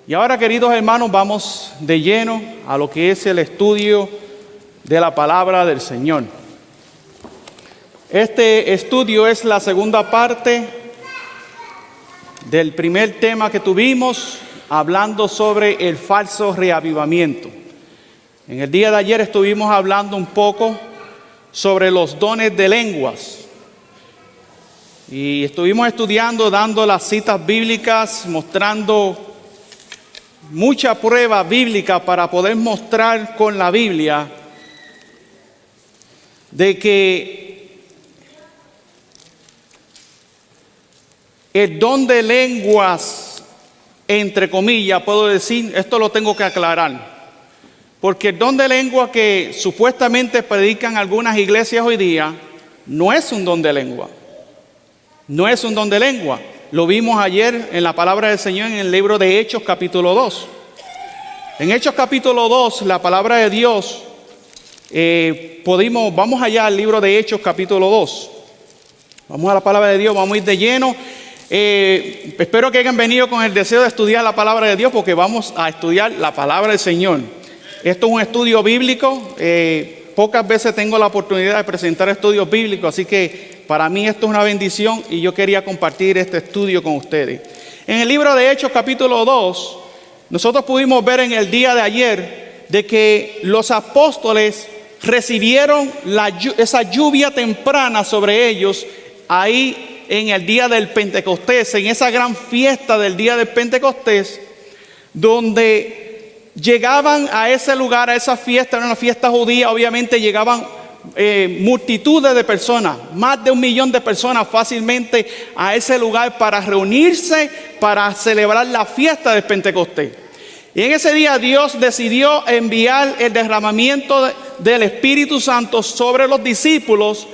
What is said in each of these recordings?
Y ahora, queridos hermanos, vamos de lleno a lo que es el estudio de la palabra del Señor. Este estudio es la segunda parte del primer tema que tuvimos, hablando sobre el falso reavivamiento. En el día de ayer estuvimos hablando un poco sobre los dones de lenguas. Y estuvimos estudiando, dando las citas bíblicas, mostrando mucha prueba bíblica para poder mostrar con la Biblia de que el don de lenguas, entre comillas, puedo decir, esto lo tengo que aclarar, porque el don de lengua que supuestamente predican algunas iglesias hoy día no es un don de lengua. No es un don de lengua. Lo vimos ayer en la palabra del Señor en el libro de Hechos capítulo 2. En Hechos capítulo 2, la palabra de Dios, vamos allá al libro de Hechos capítulo 2. Vamos a la palabra de Dios, vamos a ir de lleno. Espero que hayan venido con el deseo de estudiar la palabra de Dios, porque vamos a estudiar la palabra del Señor. Esto es un estudio bíblico. Pocas veces tengo la oportunidad de presentar estudios bíblicos, así que para mí esto es una bendición y yo quería compartir este estudio con ustedes. En el libro de Hechos capítulo 2, nosotros pudimos ver en el día de ayer de que los apóstoles recibieron esa lluvia temprana sobre ellos ahí en el día del Pentecostés, en esa gran fiesta del día del Pentecostés, donde llegaban a ese lugar, a esa fiesta, era una fiesta judía, obviamente llegaban multitudes de personas, más de 1 millón de personas fácilmente a ese lugar para reunirse, para celebrar la fiesta del Pentecostés. Y en ese día Dios decidió enviar el derramamiento del Espíritu Santo sobre los discípulos,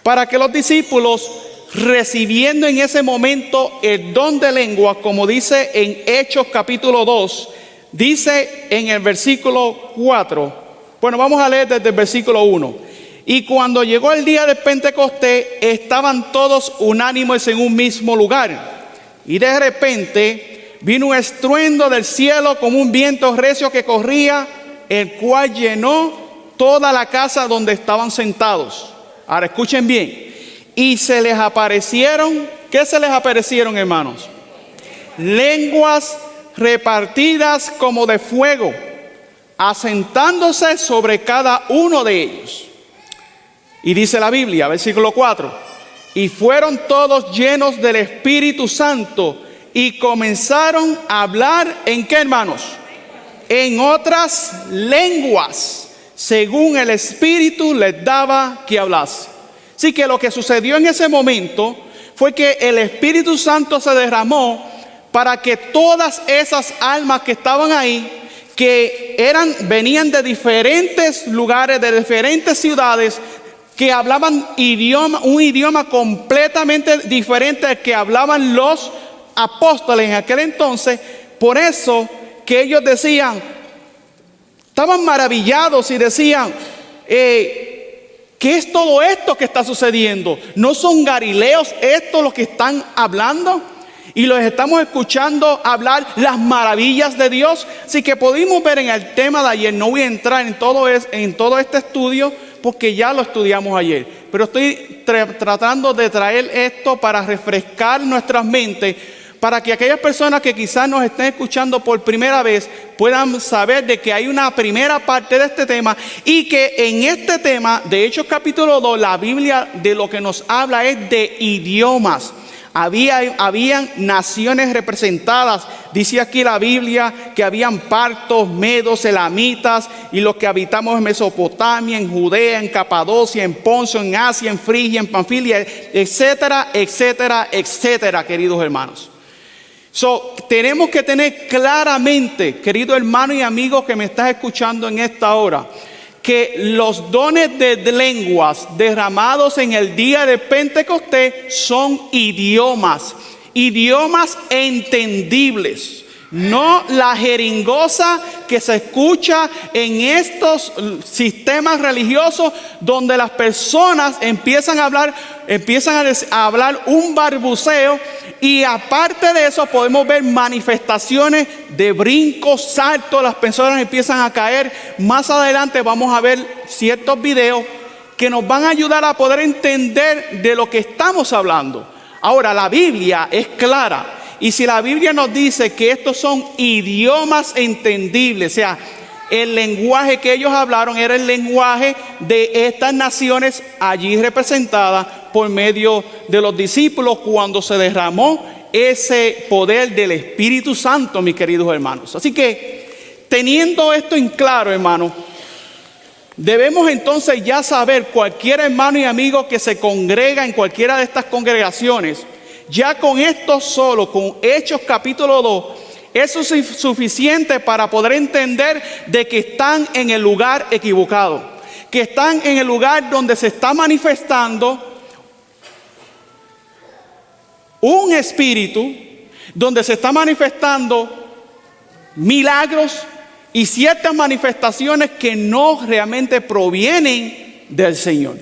para que los discípulos, recibiendo en ese momento el don de lengua, como dice en Hechos capítulo 2, dice en el versículo 4, bueno, vamos a leer desde el versículo 1. Y cuando llegó el día del Pentecostés, estaban todos unánimes en un mismo lugar. Y de repente vino un estruendo del cielo como un viento recio que corría, el cual llenó toda la casa donde estaban sentados. Ahora escuchen bien. Y se les aparecieron, ¿qué se les aparecieron, hermanos? Lenguas repartidas como de fuego, asentándose sobre cada uno de ellos. Y dice la Biblia, versículo 4, y fueron todos llenos del Espíritu Santo y comenzaron a hablar, ¿en qué, hermanos? En otras lenguas, según el Espíritu les daba que hablase. Así que lo que sucedió en ese momento fue que el Espíritu Santo se derramó para que todas esas almas que estaban ahí, que venían de diferentes lugares, de diferentes ciudades, que hablaban un idioma completamente diferente al que hablaban los apóstoles en aquel entonces. Por eso que ellos decían, estaban maravillados y decían, ¿qué es todo esto que está sucediendo? ¿No son galileos estos los que están hablando? Y los estamos escuchando hablar las maravillas de Dios. Así que pudimos ver en el tema de ayer, no voy a entrar en todo este estudio porque ya lo estudiamos ayer, pero estoy tratando de traer esto para refrescar nuestras mentes, para que aquellas personas que quizás nos estén escuchando por primera vez puedan saber de que hay una primera parte de este tema, y que en este tema de Hechos capítulo 2 la Biblia de lo que nos habla es de idiomas. Habían naciones representadas. Dice aquí la Biblia que habían partos, medos, elamitas, y los que habitamos en Mesopotamia, en Judea, en Capadocia, en Ponto, en Asia, en Frigia, en Panfilia, etcétera, etcétera, etcétera, queridos hermanos. Tenemos que tener claramente, querido hermano y amigo que me estás escuchando en esta hora, que los dones de lenguas derramados en el día de Pentecostés son idiomas entendibles, no la jeringosa que se escucha en estos sistemas religiosos donde las personas empiezan a hablar un barbuceo Y aparte de eso podemos ver manifestaciones de brincos, saltos, las personas empiezan a caer. Más adelante vamos a ver ciertos videos que nos van a ayudar a poder entender de lo que estamos hablando. Ahora, la Biblia es clara. Y si la Biblia nos dice que estos son idiomas entendibles, o sea, el lenguaje que ellos hablaron era el lenguaje de estas naciones allí representadas por medio de los discípulos cuando se derramó ese poder del Espíritu Santo, mis queridos hermanos. Así que, teniendo esto en claro, hermanos, debemos entonces ya saber, cualquier hermano y amigo que se congrega en cualquiera de estas congregaciones, ya con esto solo, con Hechos capítulo 2, eso es suficiente para poder entender de que están en el lugar equivocado, que están en el lugar donde se está manifestando un espíritu, donde se está manifestando milagros y ciertas manifestaciones que no realmente provienen del Señor.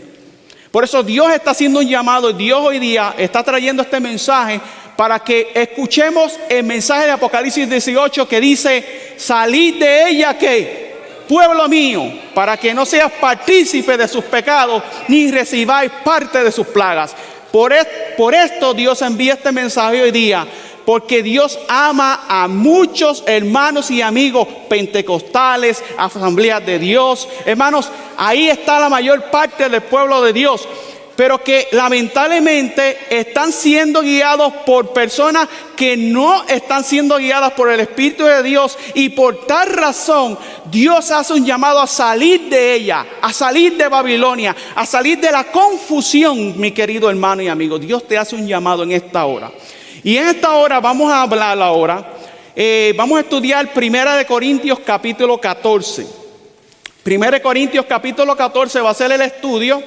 Por eso Dios está haciendo un llamado, Dios hoy día está trayendo este mensaje para que escuchemos el mensaje de Apocalipsis 18 que dice: salid de ella, ¿qué? Pueblo mío, para que no seas partícipe de sus pecados ni recibáis parte de sus plagas. Por esto Dios envía este mensaje hoy día, porque Dios ama a muchos hermanos y amigos pentecostales, asambleas de Dios. Hermanos, ahí está la mayor parte del pueblo de Dios, pero que lamentablemente están siendo guiados por personas que no están siendo guiadas por el Espíritu de Dios. Y por tal razón Dios hace un llamado a salir de ella, a salir de Babilonia, a salir de la confusión, mi querido hermano y amigo. Dios te hace un llamado en esta hora. Y en esta hora vamos a hablar ahora, vamos a estudiar 1 Corintios capítulo 14. 1 Corintios capítulo 14 va a ser el estudio.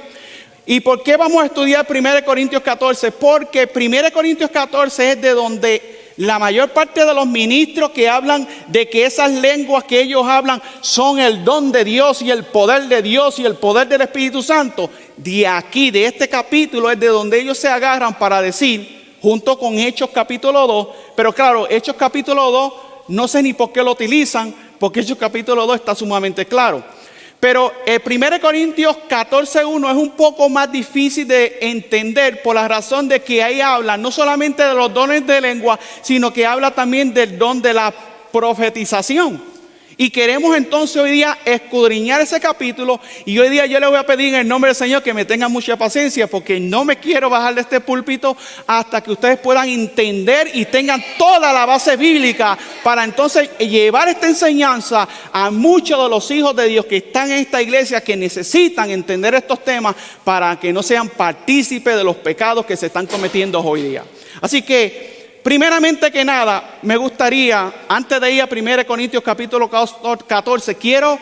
¿Y por qué vamos a estudiar 1 Corintios 14? Porque 1 Corintios 14 es de donde la mayor parte de los ministros que hablan de que esas lenguas que ellos hablan son el don de Dios y el poder de Dios y el poder del Espíritu Santo. De aquí, de este capítulo, es de donde ellos se agarran para decir, junto con Hechos capítulo 2, pero claro, Hechos capítulo 2, no sé ni por qué lo utilizan, porque Hechos capítulo 2 está sumamente claro. Pero el 1 Corintios 14:1 es un poco más difícil de entender por la razón de que ahí habla no solamente de los dones de lengua, sino que habla también del don de la profetización. Y queremos entonces hoy día escudriñar ese capítulo. Y hoy día yo le voy a pedir en el nombre del Señor que me tengan mucha paciencia, porque no me quiero bajar de este púlpito hasta que ustedes puedan entender y tengan toda la base bíblica para entonces llevar esta enseñanza a muchos de los hijos de Dios que están en esta iglesia, que necesitan entender estos temas para que no sean partícipes de los pecados que se están cometiendo hoy día. Así que, primeramente que nada, me gustaría, antes de ir a 1 Corintios capítulo 14, quiero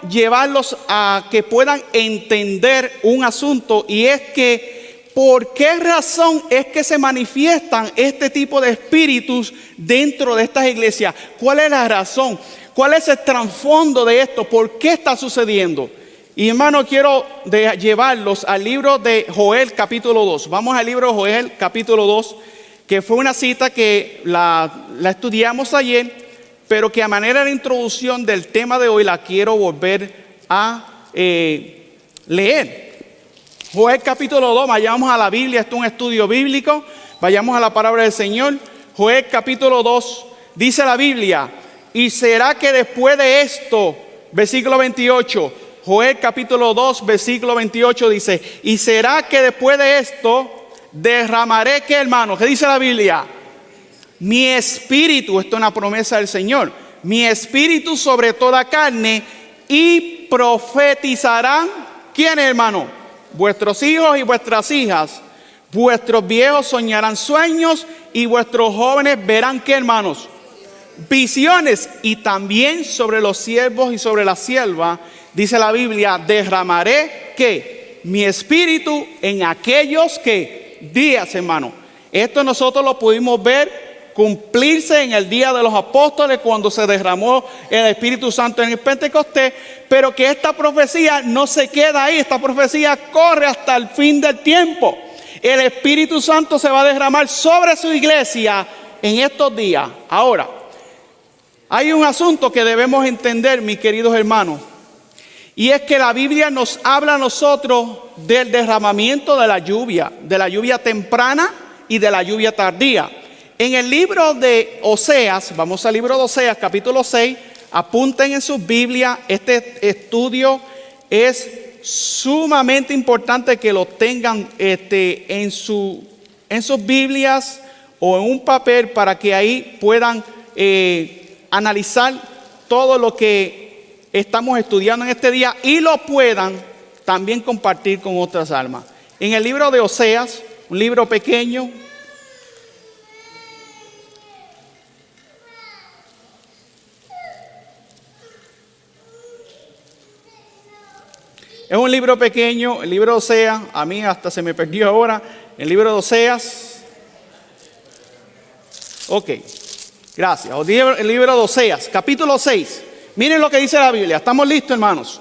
llevarlos a que puedan entender un asunto, y es que ¿por qué razón es que se manifiestan este tipo de espíritus dentro de estas iglesias? ¿Cuál es la razón? ¿Cuál es el trasfondo de esto? ¿Por qué está sucediendo? Y hermano, quiero llevarlos al libro de Joel capítulo 2. Vamos al libro de Joel capítulo 2. Que fue una cita que la estudiamos ayer, pero que a manera de introducción del tema de hoy la quiero volver a leer. Joel capítulo 2, vayamos a la Biblia, esto es un estudio bíblico, vayamos a la palabra del Señor. Joel capítulo 2, dice la Biblia: y será que después de esto, versículo 28, Joel capítulo 2, versículo 28 dice: y será que después de esto derramaré, ¿qué, hermano? ¿Qué dice la Biblia? Mi espíritu, esto es una promesa del Señor, mi espíritu sobre toda carne, y profetizarán, ¿quién, hermano? Vuestros hijos y vuestras hijas, vuestros viejos soñarán sueños y vuestros jóvenes verán, ¿qué, hermanos? Visiones. Y también sobre los siervos y sobre la sierva, dice la Biblia, derramaré, ¿qué? Mi espíritu en aquellos que días, hermano. Esto nosotros lo pudimos ver cumplirse en el día de los apóstoles, cuando se derramó el Espíritu Santo en el Pentecostés. Pero que esta profecía no se queda ahí, esta profecía corre hasta el fin del tiempo. El Espíritu Santo se va a derramar sobre su iglesia en estos días. Ahora, hay un asunto que debemos entender, mis queridos hermanos, y es que la Biblia nos habla a nosotros del derramamiento de la lluvia temprana y de la lluvia tardía. En el libro de Oseas, vamos al libro de Oseas, capítulo 6, apunten en sus Biblias, este estudio es sumamente importante que lo tengan en sus Biblias o en un papel para que ahí puedan analizar todo lo que estamos estudiando en este día y lo puedan también compartir con otras almas. En el libro de Oseas, un libro pequeño, es un libro pequeño, el libro de Oseas, a mí hasta se me perdió ahora, el libro de Oseas. Ok, gracias. El libro de Oseas, capítulo 6. Miren lo que dice la Biblia. ¿Estamos listos, hermanos?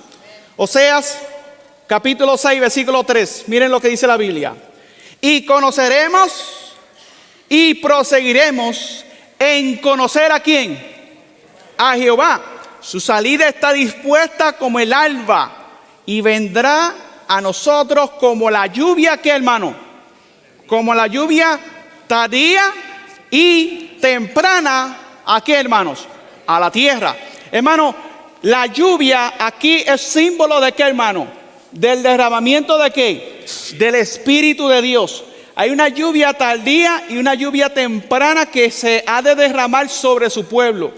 Oseas, capítulo 6, versículo 3. Miren lo que dice la Biblia. Y conoceremos y proseguiremos en conocer ¿a quién? A Jehová. Su salida está dispuesta como el alba y vendrá a nosotros como la lluvia, ¿qué, hermano? Como la lluvia tardía y temprana, ¿a qué, hermanos? A la tierra. Hermano, la lluvia aquí es símbolo de qué, hermano? Del derramamiento de qué? Del Espíritu de Dios. Hay una lluvia tardía y una lluvia temprana que se ha de derramar sobre su pueblo.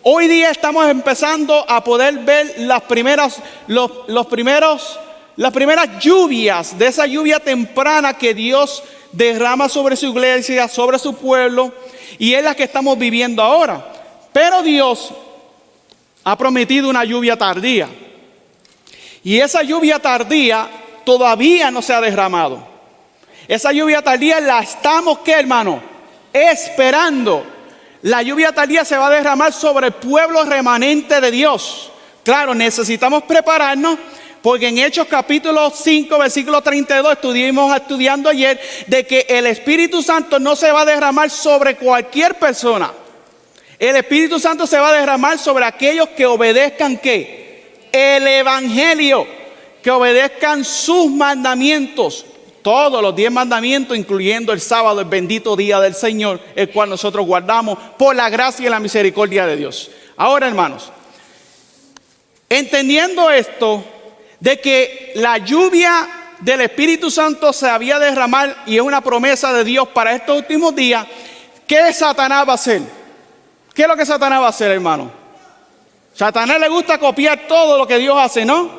Hoy día estamos empezando a poder ver las primeras lluvias de esa lluvia temprana que Dios derrama sobre su iglesia, sobre su pueblo, y es la que estamos viviendo ahora. Pero Dios ha prometido una lluvia tardía. Y esa lluvia tardía todavía no se ha derramado. Esa lluvia tardía la estamos, ¿qué, hermano? Esperando. La lluvia tardía se va a derramar sobre el pueblo remanente de Dios. Claro, necesitamos prepararnos, porque en Hechos capítulo 5, versículo 32, estuvimos estudiando ayer de que el Espíritu Santo no se va a derramar sobre cualquier persona. El Espíritu Santo se va a derramar sobre aquellos que obedezcan ¿qué? El Evangelio, que obedezcan sus mandamientos, todos los 10 mandamientos, incluyendo el sábado, el bendito día del Señor, el cual nosotros guardamos por la gracia y la misericordia de Dios. Ahora, hermanos, entendiendo esto, de que la lluvia del Espíritu Santo se había de derramar y es una promesa de Dios para estos últimos días, ¿qué Satanás va a hacer? ¿Qué es lo que Satanás va a hacer, hermano? Satanás le gusta copiar todo lo que Dios hace, ¿no?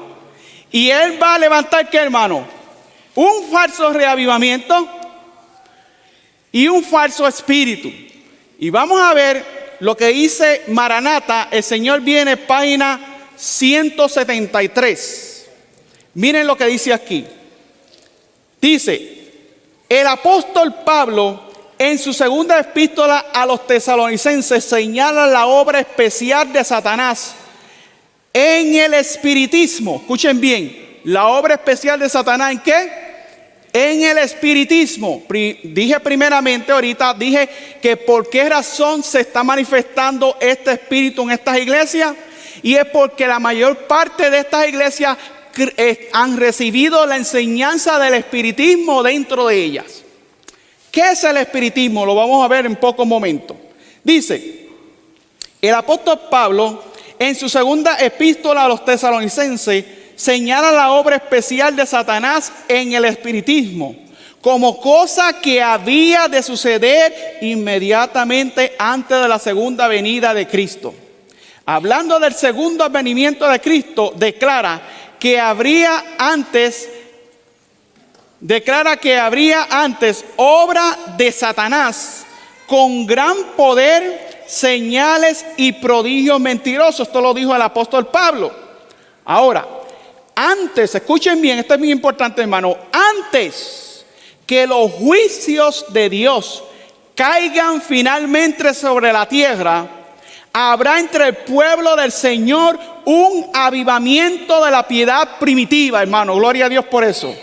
Y él va a levantar, ¿qué, hermano? Un falso reavivamiento y un falso espíritu. Y vamos a ver lo que dice Maranata, el Señor viene, página 173. Miren lo que dice aquí. Dice, el apóstol Pablo en su segunda epístola a los tesalonicenses señala la obra especial de Satanás en el espiritismo. Escuchen bien, la obra especial de Satanás ¿en qué? En el espiritismo. Dije primeramente ahorita, dije que por qué razón se está manifestando este espíritu en estas iglesias. Y es porque la mayor parte de estas iglesias han recibido la enseñanza del espiritismo dentro de ellas. ¿Qué es el espiritismo? Lo vamos a ver en pocos momentos. Dice, el apóstol Pablo en su segunda epístola a los tesalonicenses señala la obra especial de Satanás en el espiritismo como cosa que había de suceder inmediatamente antes de la segunda venida de Cristo. Hablando del segundo advenimiento de Cristo, declara que habría antes obra de Satanás con gran poder, señales y prodigios mentirosos. Esto lo dijo el apóstol Pablo. Ahora, antes, escuchen bien, esto es muy importante, hermano, antes que los juicios de Dios caigan finalmente sobre la tierra, habrá entre el pueblo del Señor un avivamiento de la piedad primitiva, hermano. Gloria a Dios por eso.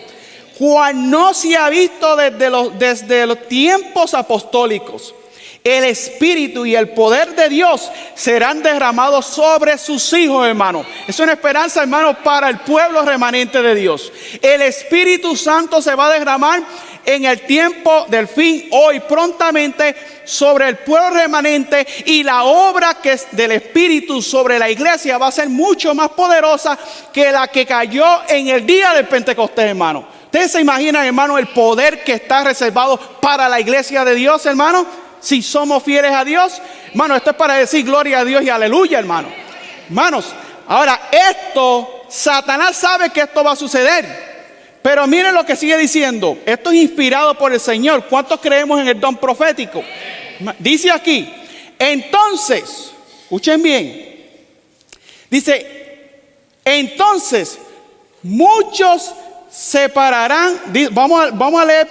cual no se ha visto desde los tiempos apostólicos. El Espíritu y el poder de Dios serán derramados sobre sus hijos, hermano. Es una esperanza, hermano, para el pueblo remanente de Dios. El Espíritu Santo se va a derramar en el tiempo del fin, hoy, prontamente, sobre el pueblo remanente, y la obra que es del Espíritu sobre la iglesia va a ser mucho más poderosa que la que cayó en el día del Pentecostés, hermano. ¿Ustedes se imaginan, hermano, el poder que está reservado para la iglesia de Dios, hermano? Si somos fieles a Dios, hermano, esto es para decir gloria a Dios y aleluya, hermano. Hermanos, ahora esto, Satanás sabe que esto va a suceder. Pero miren lo que sigue diciendo. Esto es inspirado por el Señor. ¿Cuántos creemos en el don profético? Dice aquí, entonces, escuchen bien. Dice, entonces, muchos separarán. Vamos a leer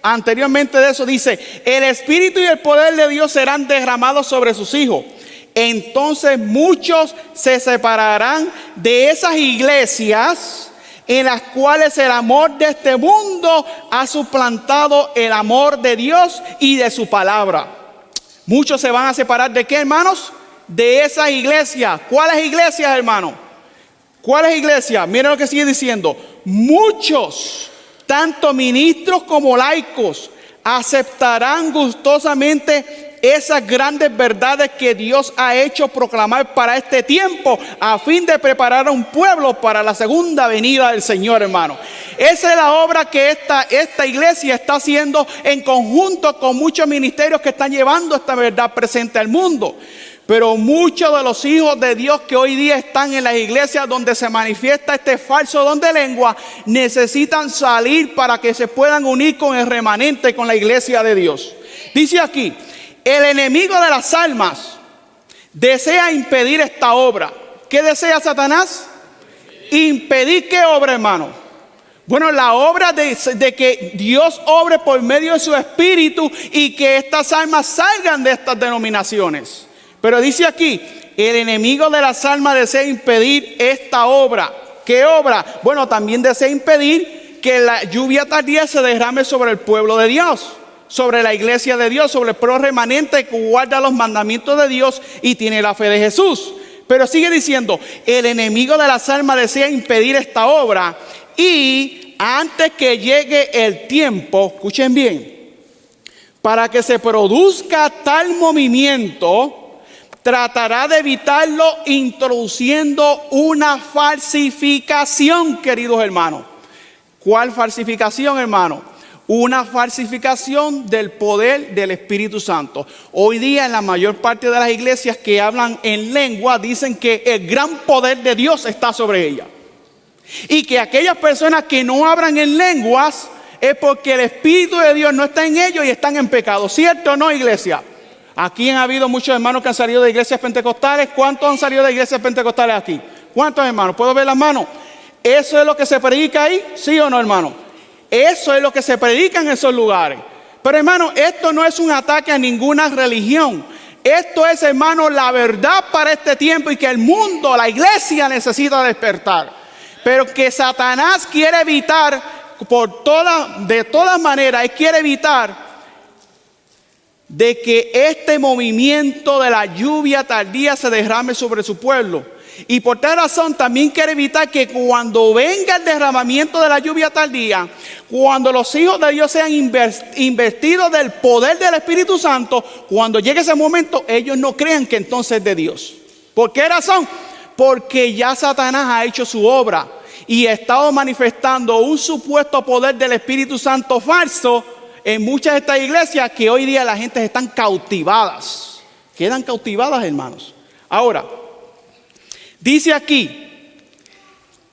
anteriormente de eso. Dice, el Espíritu y el poder de Dios serán derramados sobre sus hijos. Entonces muchos se separarán de esas iglesias en las cuales el amor de este mundo ha suplantado el amor de Dios y de su palabra. Muchos se van a separar ¿de qué, hermanos? De esas iglesias. ¿Cuáles iglesias, hermano? ¿Cuáles iglesias? Miren lo que sigue diciendo. Muchos, tanto ministros como laicos, aceptarán gustosamente esas grandes verdades que Dios ha hecho proclamar para este tiempo, a fin de preparar a un pueblo para la segunda venida del Señor, hermano. Esa es la obra que esta iglesia está haciendo en conjunto con muchos ministerios que están llevando esta verdad presente al mundo. Pero muchos de los hijos de Dios que hoy día están en las iglesias donde se manifiesta este falso don de lengua, necesitan salir para que se puedan unir con el remanente, con la iglesia de Dios. Dice aquí, el enemigo de las almas desea impedir esta obra. ¿Qué desea Satanás? ¿Impedir qué obra, hermano? Bueno, la obra de que Dios obre por medio de su Espíritu y que estas almas salgan de estas denominaciones. Pero dice aquí, el enemigo de las almas desea impedir esta obra. ¿Qué obra? Bueno, también desea impedir que la lluvia tardía se derrame sobre el pueblo de Dios, sobre la iglesia de Dios, sobre el pueblo remanente que guarda los mandamientos de Dios y tiene la fe de Jesús. Pero sigue diciendo, el enemigo de las almas desea impedir esta obra, y antes que llegue el tiempo, escuchen bien, para que se produzca tal movimiento, tratará de evitarlo introduciendo una falsificación, queridos hermanos. ¿Cuál falsificación, hermano? Una falsificación del poder del Espíritu Santo. Hoy día en la mayor parte de las iglesias que hablan en lengua dicen que el gran poder de Dios está sobre ellas. Y que aquellas personas que no hablan en lenguas es porque el Espíritu de Dios no está en ellos y están en pecado. ¿Cierto o no, iglesia? Aquí han habido muchos hermanos que han salido de iglesias pentecostales. ¿Cuántos han salido de iglesias pentecostales aquí? ¿Cuántos hermanos? ¿Puedo ver las manos? ¿Eso es lo que se predica ahí? ¿Sí o no, hermano? Eso es lo que se predica en esos lugares. Pero, hermano, esto no es un ataque a ninguna religión. Esto es, hermano, la verdad para este tiempo y que el mundo, la iglesia necesita despertar. Pero que Satanás quiere evitar de todas maneras, él quiere evitar de que este movimiento de la lluvia tardía se derrame sobre su pueblo. Y por tal razón también quiere evitar que cuando venga el derramamiento de la lluvia tardía, cuando los hijos de Dios sean investidos del poder del Espíritu Santo, cuando llegue ese momento, ellos no crean que entonces es de Dios. ¿Por qué razón? Porque ya Satanás ha hecho su obra y ha estado manifestando un supuesto poder del Espíritu Santo falso en muchas de estas iglesias, que hoy día la gente están cautivadas. Quedan cautivadas, hermanos. Ahora, dice aquí,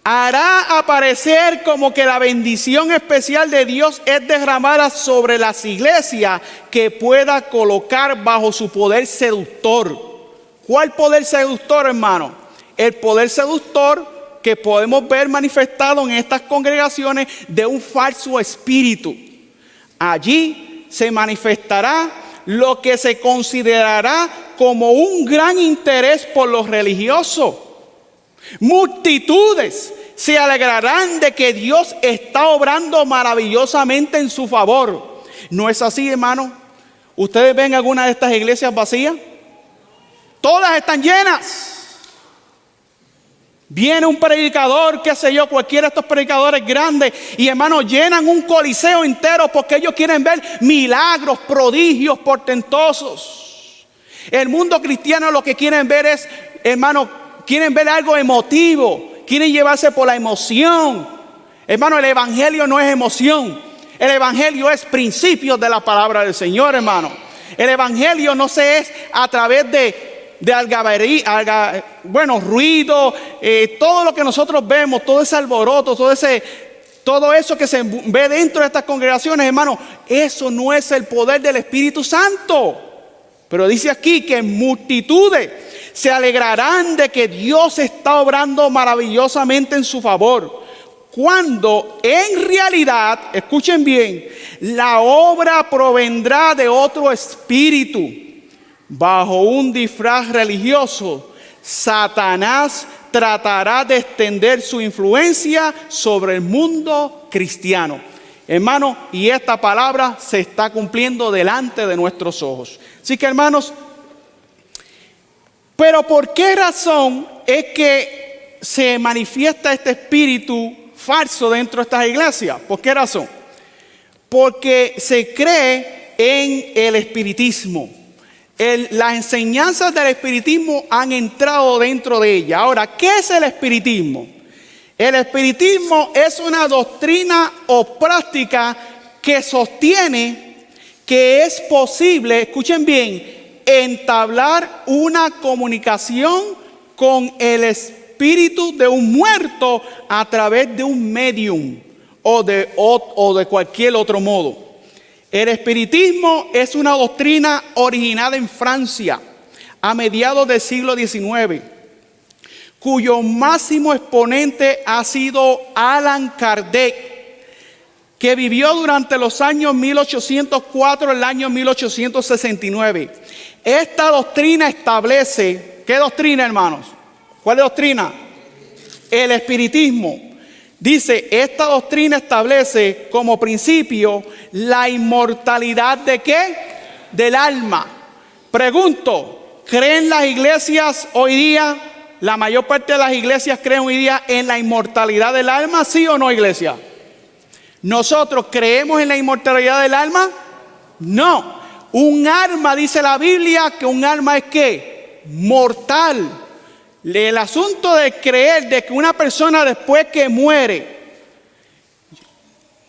hará aparecer como que la bendición especial de Dios es derramada sobre las iglesias que pueda colocar bajo su poder seductor. ¿Cuál poder seductor, hermano? El poder seductor que podemos ver manifestado en estas congregaciones de un falso espíritu. Allí se manifestará lo que se considerará como un gran interés por los religiosos. Multitudes se alegrarán de que Dios está obrando maravillosamente en su favor. ¿No es así, hermano? ¿Ustedes ven alguna de estas iglesias vacías? Todas están llenas. Viene un predicador, qué sé yo, cualquiera de estos predicadores grandes, y hermanos, llenan un coliseo entero porque ellos quieren ver milagros, prodigios portentosos. El mundo cristiano lo que quieren ver es, hermanos, quieren ver algo emotivo, quieren llevarse por la emoción. Hermano, el evangelio no es emoción. El evangelio es principios de la palabra del Señor, hermano. El evangelio no se es a través de ruido, todo lo que nosotros vemos, todo ese alboroto, todo eso que se ve dentro de estas congregaciones, hermano, eso no es el poder del Espíritu Santo. Pero dice aquí que multitudes se alegrarán de que Dios está obrando maravillosamente en su favor, cuando en realidad, escuchen bien, la obra provendrá de otro espíritu. Bajo un disfraz religioso, Satanás tratará de extender su influencia sobre el mundo cristiano. Hermanos, y esta palabra se está cumpliendo delante de nuestros ojos. Así que, hermanos, pero ¿por qué razón es que se manifiesta este espíritu falso dentro de estas iglesias? ¿Por qué razón? Porque se cree en el espiritismo. Las enseñanzas del espiritismo han entrado dentro de ella. Ahora, ¿qué es el espiritismo? El espiritismo es una doctrina o práctica que sostiene que es posible, escuchen bien, entablar una comunicación con el espíritu de un muerto a través de un medium o de cualquier otro modo. El espiritismo es una doctrina originada en Francia a mediados del siglo XIX, cuyo máximo exponente ha sido Allan Kardec, que vivió durante los años 1804 al año 1869. Esta doctrina establece, ¿qué doctrina, hermanos? ¿Cuál doctrina? El espiritismo. Dice, esta doctrina establece como principio la inmortalidad ¿de qué? Del alma. Pregunto, ¿creen las iglesias hoy día, la mayor parte de las iglesias creen hoy día en la inmortalidad del alma? ¿Sí o no, iglesia? ¿Nosotros creemos en la inmortalidad del alma? No. Un alma, dice la Biblia, que un alma es ¿qué? Mortal. El asunto de creer de que una persona después que muere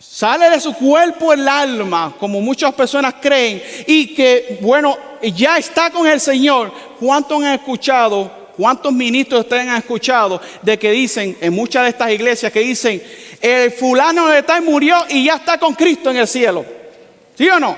sale de su cuerpo el alma, como muchas personas creen, y que, bueno, ya está con el Señor. ¿Cuántos han escuchado, cuántos ministros ustedes han escuchado de que dicen, en muchas de estas iglesias, que dicen, el fulano de tal murió y ya está con Cristo en el cielo? ¿Sí o no?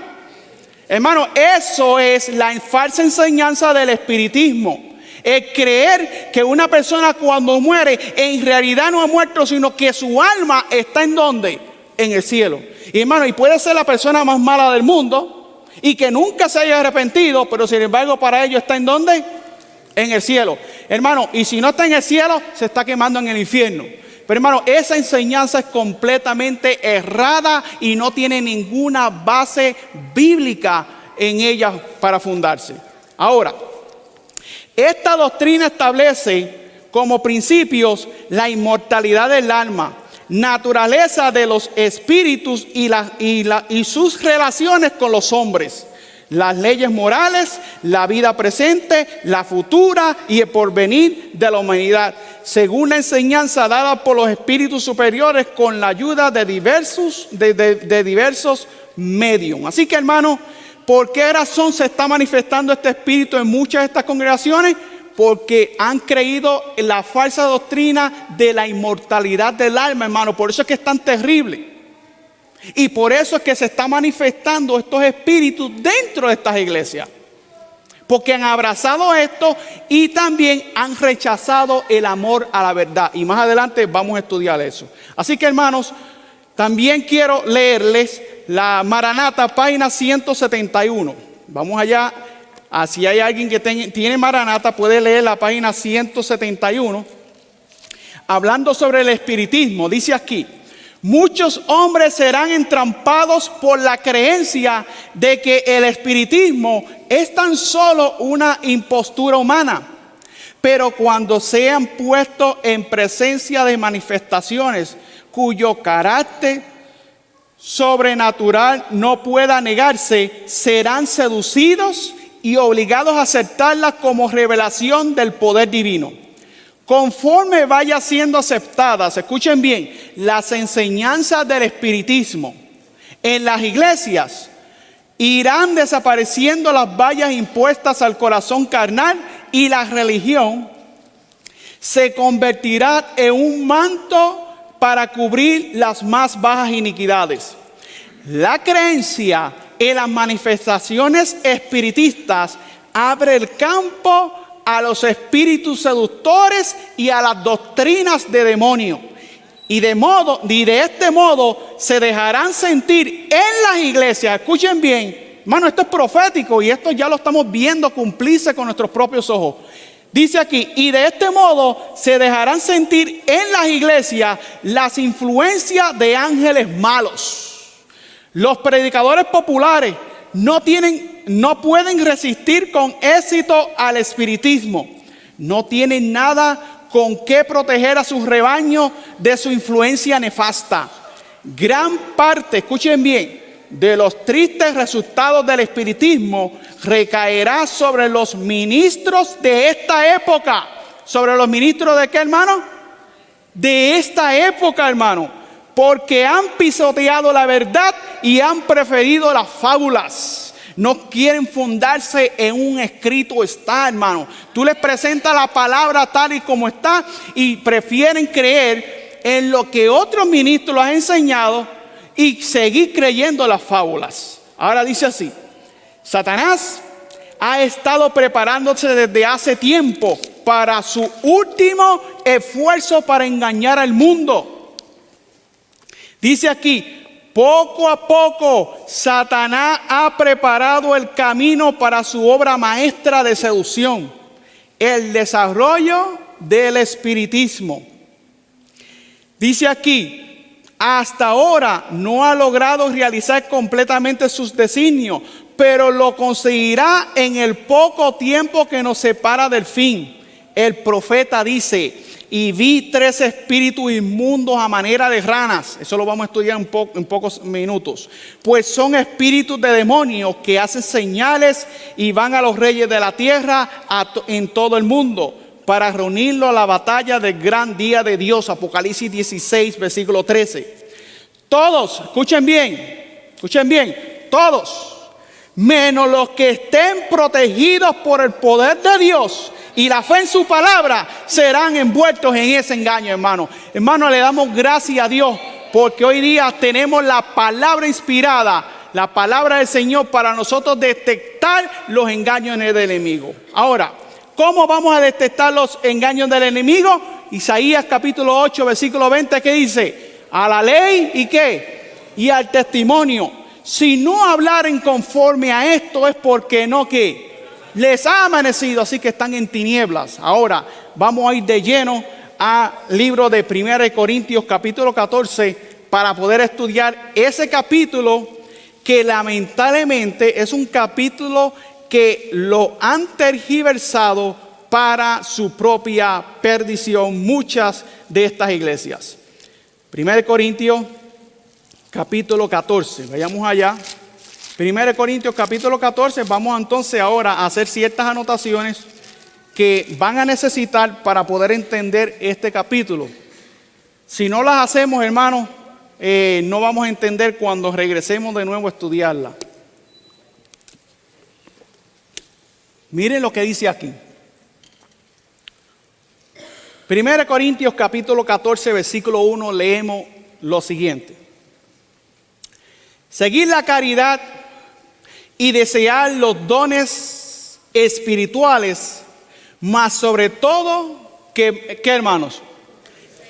Hermano, eso es la falsa enseñanza del espiritismo. El creer que una persona cuando muere en realidad no ha muerto, sino que su alma está ¿en dónde? En el cielo. Y hermano, y puede ser la persona más mala del mundo y que nunca se haya arrepentido, pero sin embargo para ellos está ¿en dónde? En el cielo. Hermano, y si no está en el cielo, se está quemando en el infierno. Pero hermano, esa enseñanza es completamente errada y no tiene ninguna base bíblica en ella para fundarse. Ahora, esta doctrina establece como principios la inmortalidad del alma, naturaleza de los espíritus y sus relaciones con los hombres, las leyes morales, la vida presente, la futura y el porvenir de la humanidad, según la enseñanza dada por los espíritus superiores con la ayuda de diversos medios. Así que, hermano, ¿por qué razón se está manifestando este espíritu en muchas de estas congregaciones? Porque han creído en la falsa doctrina de la inmortalidad del alma, hermano. Por eso es que es tan terrible. Y por eso es que se están manifestando estos espíritus dentro de estas iglesias. Porque han abrazado esto y también han rechazado el amor a la verdad. Y más adelante vamos a estudiar eso. Así que, hermanos, también quiero leerles la Maranata, página 171. Vamos allá. Si hay alguien que tiene Maranata, puede leer la página 171. hablando sobre el espiritismo, dice aquí: muchos hombres serán entrampados por la creencia de que el espiritismo es tan solo una impostura humana. Pero cuando sean puestos en presencia de manifestaciones cuyo carácter sobrenatural no pueda negarse, serán seducidos y obligados a aceptarlas como revelación del poder divino. Conforme vaya siendo aceptadas, escuchen bien, las enseñanzas del espiritismo en las iglesias, irán desapareciendo las vallas impuestas al corazón carnal y la religión se convertirá en un manto para cubrir las más bajas iniquidades. La creencia en las manifestaciones espiritistas abre el campo a los espíritus seductores y a las doctrinas de demonios. Y de este modo se dejarán sentir en las iglesias. Escuchen bien, hermano, esto es profético y esto ya lo estamos viendo cumplirse con nuestros propios ojos. Dice aquí: y de este modo se dejarán sentir en las iglesias las influencias de ángeles malos. Los predicadores populares no pueden resistir con éxito al espiritismo. No tienen nada con qué proteger a sus rebaños de su influencia nefasta. Gran parte, escuchen bien, de los tristes resultados del espiritismo recaerá sobre los ministros de esta época. ¿Sobre los ministros de qué, hermano? De esta época, hermano. Porque han pisoteado la verdad y han preferido las fábulas. No quieren fundarse en un escrito está, hermano. Tú les presentas la palabra tal y como está y prefieren creer en lo que otros ministros han enseñado y seguir creyendo las fábulas. Ahora dice así: Satanás ha estado preparándose desde hace tiempo para su último esfuerzo para engañar al mundo. Dice aquí: poco a poco Satanás ha preparado el camino para su obra maestra de seducción, el desarrollo del espiritismo. Dice aquí: hasta ahora no ha logrado realizar completamente sus designios, pero lo conseguirá en el poco tiempo que nos separa del fin. El profeta dice: y vi 3 espíritus inmundos a manera de ranas. Eso lo vamos a estudiar en pocos minutos. Pues son espíritus de demonios que hacen señales y van a los reyes de la tierra en todo el mundo para reunirlo a la batalla del gran día de Dios. Apocalipsis 16, versículo 13. Todos, escuchen bien, todos, menos los que estén protegidos por el poder de Dios y la fe en su palabra, serán envueltos en ese engaño, hermano. Hermano, le damos gracias a Dios porque hoy día tenemos la palabra inspirada, la palabra del Señor para nosotros detectar los engaños del enemigo. Ahora, ¿cómo vamos a detectar los engaños del enemigo? Isaías capítulo 8, versículo 20, ¿qué dice? A la ley y ¿qué? Y al testimonio. Si no hablaren conforme a esto es porque no ¿qué? Les ha amanecido, así que están en tinieblas. Ahora vamos a ir de lleno al libro de 1 Corintios capítulo 14 para poder estudiar ese capítulo que lamentablemente es un capítulo que lo han tergiversado para su propia perdición muchas de estas iglesias. 1 Corintios capítulo 14, vayamos allá. 1 Corintios capítulo 14, vamos entonces ahora a hacer ciertas anotaciones que van a necesitar para poder entender este capítulo. Si no las hacemos, hermanos, no vamos a entender cuando regresemos de nuevo a estudiarla. Miren lo que dice aquí. 1 Corintios capítulo 14, versículo 1, leemos lo siguiente. Seguid la caridad y desear los dones espirituales, mas sobre todo, ¿qué hermanos?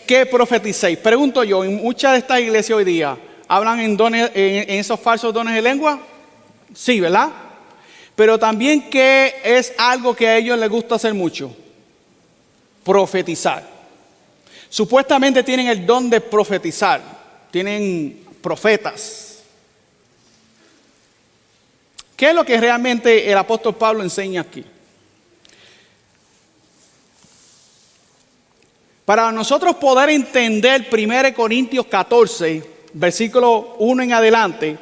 Que profeticéis. Pregunto yo, en muchas de estas iglesias hoy día, ¿hablan en dones, en esos falsos dones de lengua? Sí, ¿verdad? Pero también, ¿qué es algo que a ellos les gusta hacer mucho? Profetizar. supuestamente tienen el don de profetizar, tienen profetas. ¿Qué es lo que realmente el apóstol Pablo enseña aquí? Para nosotros poder entender 1 Corintios 14, versículo 1 en adelante,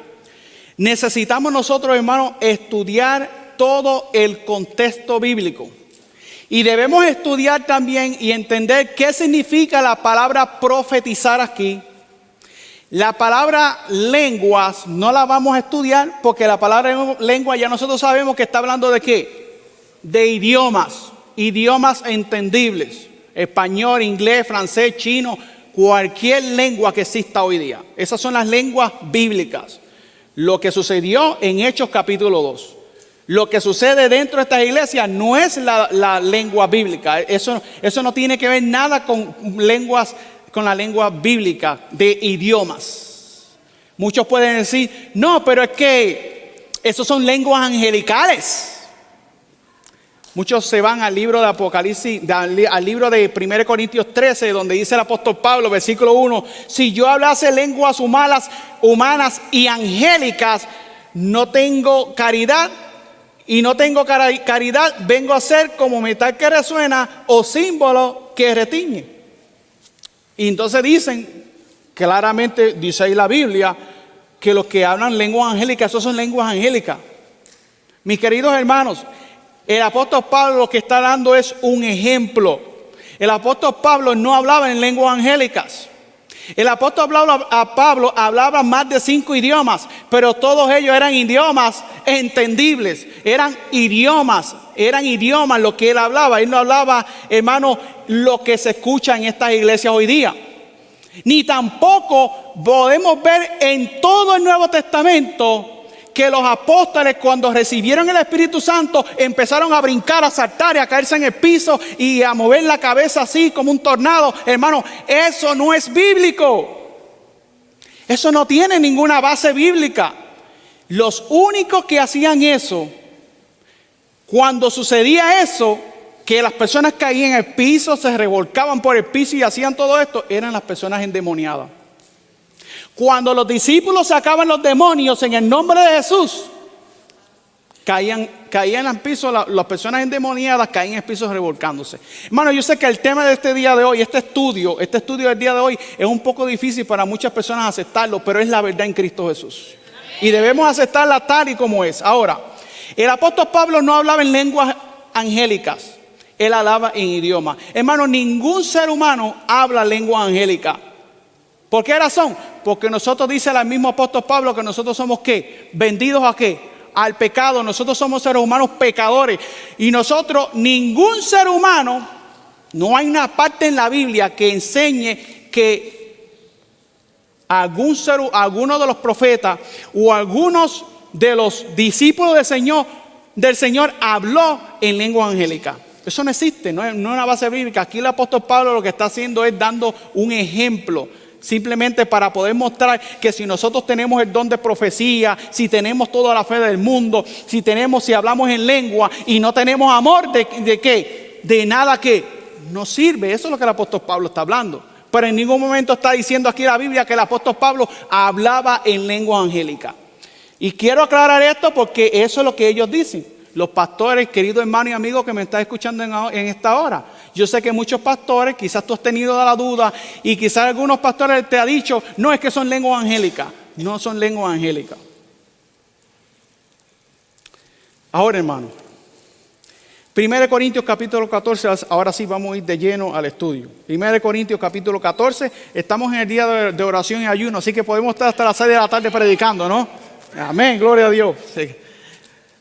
necesitamos nosotros, hermanos, estudiar todo el contexto bíblico. Y debemos estudiar también y entender qué significa la palabra profetizar aquí. La palabra lenguas no la vamos a estudiar porque la palabra lengua ya nosotros sabemos que está hablando de ¿qué? De idiomas, idiomas entendibles. Español, inglés, francés, chino, cualquier lengua que exista hoy día. Esas son las lenguas bíblicas. Lo que sucedió en Hechos capítulo 2. Lo que sucede dentro de estas iglesias no es la lengua bíblica. Eso no tiene que ver nada con la lengua bíblica de idiomas. Muchos pueden decir, no, pero es que esos son lenguas angelicales. Muchos se van al libro de Apocalipsis, al libro de 1 Corintios 13, donde dice el apóstol Pablo, versículo 1, si yo hablase lenguas humanas y angélicas, no tengo caridad, y no tengo caridad, vengo a ser como metal que resuena o símbolo que retiñe. Y entonces dicen, claramente dice ahí la Biblia, que los que hablan lenguas angélicas, esos son lenguas angélicas. Mis queridos hermanos, el apóstol Pablo lo que está dando es un ejemplo. El apóstol Pablo no hablaba en lenguas angélicas. El apóstol Pablo hablaba más de 5 idiomas, pero todos ellos eran idiomas entendibles. Eran idiomas lo que él hablaba. Él no hablaba, hermano, lo que se escucha en estas iglesias hoy día. Ni tampoco podemos ver en todo el Nuevo Testamento que los apóstoles, cuando recibieron el Espíritu Santo, empezaron a brincar, a saltar y a caerse en el piso y a mover la cabeza así como un tornado. Hermano, eso no es bíblico. Eso no tiene ninguna base bíblica. Los únicos que hacían eso, cuando sucedía eso, que las personas caían en el piso, se revolcaban por el piso y hacían todo esto, eran las personas endemoniadas. Cuando los discípulos sacaban los demonios en el nombre de Jesús, caían al piso, las personas endemoniadas caían en el piso revolcándose. Hermano, yo sé que el tema de este día de hoy, este estudio del día de hoy, es un poco difícil para muchas personas aceptarlo, pero es la verdad en Cristo Jesús. Y debemos aceptarla tal y como es. Ahora, el apóstol Pablo no hablaba en lenguas angélicas, él hablaba en idioma. Hermano, ningún ser humano habla lengua angélica. ¿Por qué razón? Porque nosotros, dice el mismo apóstol Pablo, que nosotros somos ¿qué? Vendidos ¿a qué? Al pecado. Nosotros somos seres humanos pecadores. Y nosotros, ningún ser humano, no hay una parte en la Biblia que enseñe que alguno de los profetas o algunos de los discípulos del Señor habló en lengua angélica. Eso no existe, no es una base bíblica. Aquí el apóstol Pablo lo que está haciendo es dando un ejemplo. Simplemente para poder mostrar que si nosotros tenemos el don de profecía, si tenemos toda la fe del mundo, si hablamos en lengua y no tenemos amor, ¿de qué? De nada que nos sirve. Eso es lo que el apóstol Pablo está hablando. Pero en ningún momento está diciendo aquí la Biblia que el apóstol Pablo hablaba en lengua angélica. Y quiero aclarar esto porque eso es lo que ellos dicen. Los pastores, querido hermano y amigo que me está escuchando en esta hora. Yo sé que muchos pastores, quizás tú has tenido la duda y quizás algunos pastores te han dicho, no, es que son lenguas angélicas. No son lenguas angélicas. Ahora, hermano, 1 Corintios capítulo 14, ahora sí vamos a ir de lleno al estudio. 1 Corintios capítulo 14, estamos en el día de oración y ayuno, así que podemos estar hasta las 6 de la tarde predicando, ¿no? Amén, gloria a Dios. Sí.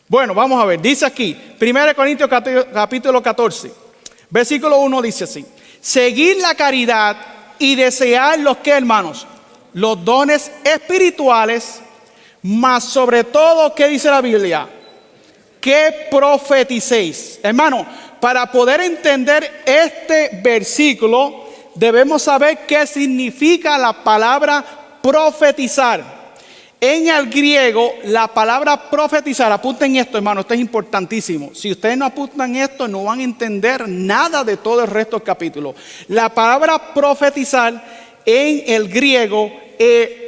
Bueno, vamos a ver, dice aquí, 1 Corintios capítulo 14, versículo 1 dice así: seguid la caridad y desear los que, hermanos, los dones espirituales, mas sobre todo, ¿qué dice la Biblia? Que profeticéis. Hermano, para poder entender este versículo, debemos saber qué significa la palabra profetizar. En el griego, la palabra profetizar, apunten esto, hermano, esto es importantísimo. Si ustedes no apuntan esto, no van a entender nada de todo el resto del capítulo. La palabra profetizar en el griego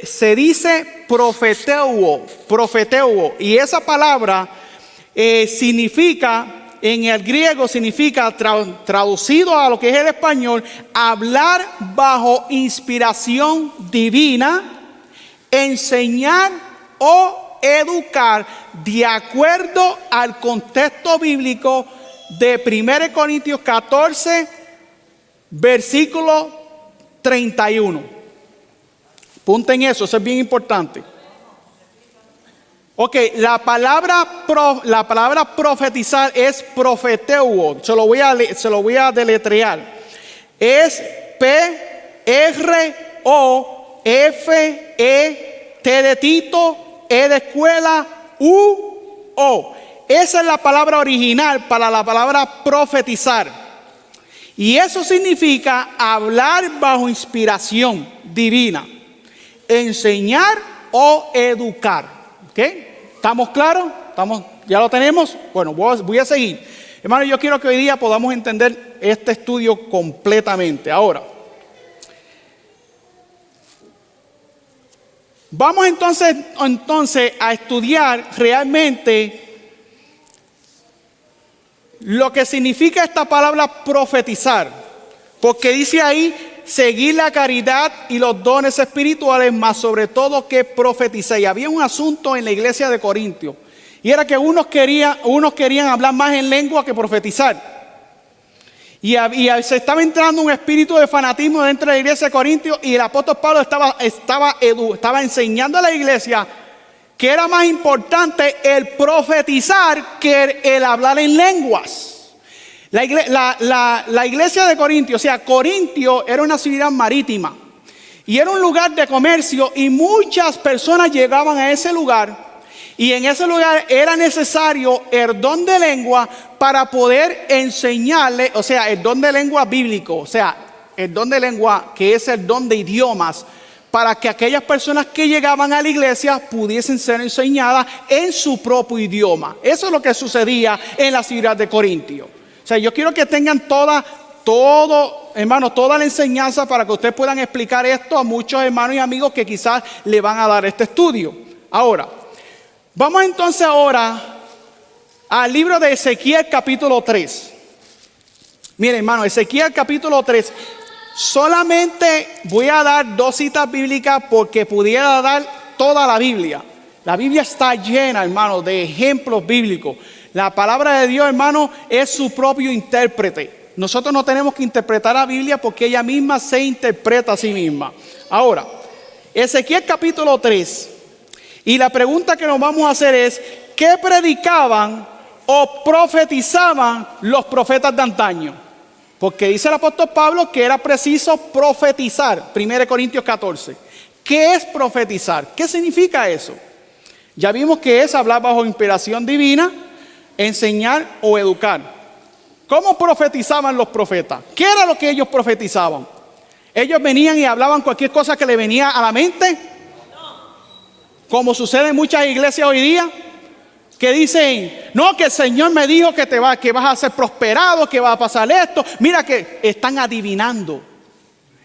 se dice profeteuo, y esa palabra significa, en el griego significa, traducido a lo que es el español, hablar bajo inspiración divina, enseñar o educar de acuerdo al contexto bíblico de 1 Corintios 14, versículo 31. Apunten eso es bien importante. Ok, la palabra profetizar es profeteuo. Se lo voy a deletrear. Es P-R-O-F-E-T de Tito, E de escuela, U-O. Esa es la palabra original para la palabra profetizar. Y eso significa hablar bajo inspiración divina, enseñar o educar. ¿Ok? ¿Estamos claros? ¿Ya lo tenemos? Bueno, voy a seguir. Hermano, yo quiero que hoy día podamos entender este estudio completamente. Ahora, vamos entonces a estudiar realmente lo que significa esta palabra profetizar. Porque dice ahí, seguir la caridad y los dones espirituales, más sobre todo que profetizar. Y había un asunto en la iglesia de Corintios, y era que unos querían hablar más en lengua que profetizar. Y se estaba entrando un espíritu de fanatismo dentro de la iglesia de Corintios, y el apóstol Pablo estaba enseñando a la iglesia que era más importante el profetizar que el hablar en lenguas. La iglesia de Corintios, o sea, Corintio era una ciudad marítima y era un lugar de comercio, y muchas personas llegaban a ese lugar, y en ese lugar era necesario el don de lengua para poder enseñarle, o sea, el don de lengua bíblico, o sea, el don de lengua que es el don de idiomas, para que aquellas personas que llegaban a la iglesia pudiesen ser enseñadas en su propio idioma. Eso es lo que sucedía en la ciudad de Corintio. O sea, yo quiero que tengan toda la enseñanza para que ustedes puedan explicar esto a muchos hermanos y amigos que quizás le van a dar este estudio. Ahora, vamos entonces al libro de Ezequiel capítulo 3. Miren, hermano, Ezequiel capítulo 3. Solamente voy a dar 2 citas bíblicas porque pudiera dar toda la Biblia. La Biblia está llena, hermano, de ejemplos bíblicos. La palabra de Dios, hermano, es su propio intérprete. Nosotros no tenemos que interpretar la Biblia porque ella misma se interpreta a sí misma. Ahora, Ezequiel capítulo 3. Y la pregunta que nos vamos a hacer es, ¿qué predicaban o profetizaban los profetas de antaño? Porque dice el apóstol Pablo que era preciso profetizar. 1 Corintios 14. ¿Qué es profetizar? ¿Qué significa eso? Ya vimos que es hablar bajo inspiración divina, enseñar o educar. ¿Cómo profetizaban los profetas? ¿Qué era lo que ellos profetizaban? ¿Ellos venían y hablaban cualquier cosa que le venía a la mente? Como sucede en muchas iglesias hoy día, que dicen, no, que el Señor me dijo que vas a ser prosperado, que va a pasar esto. Mira que están adivinando.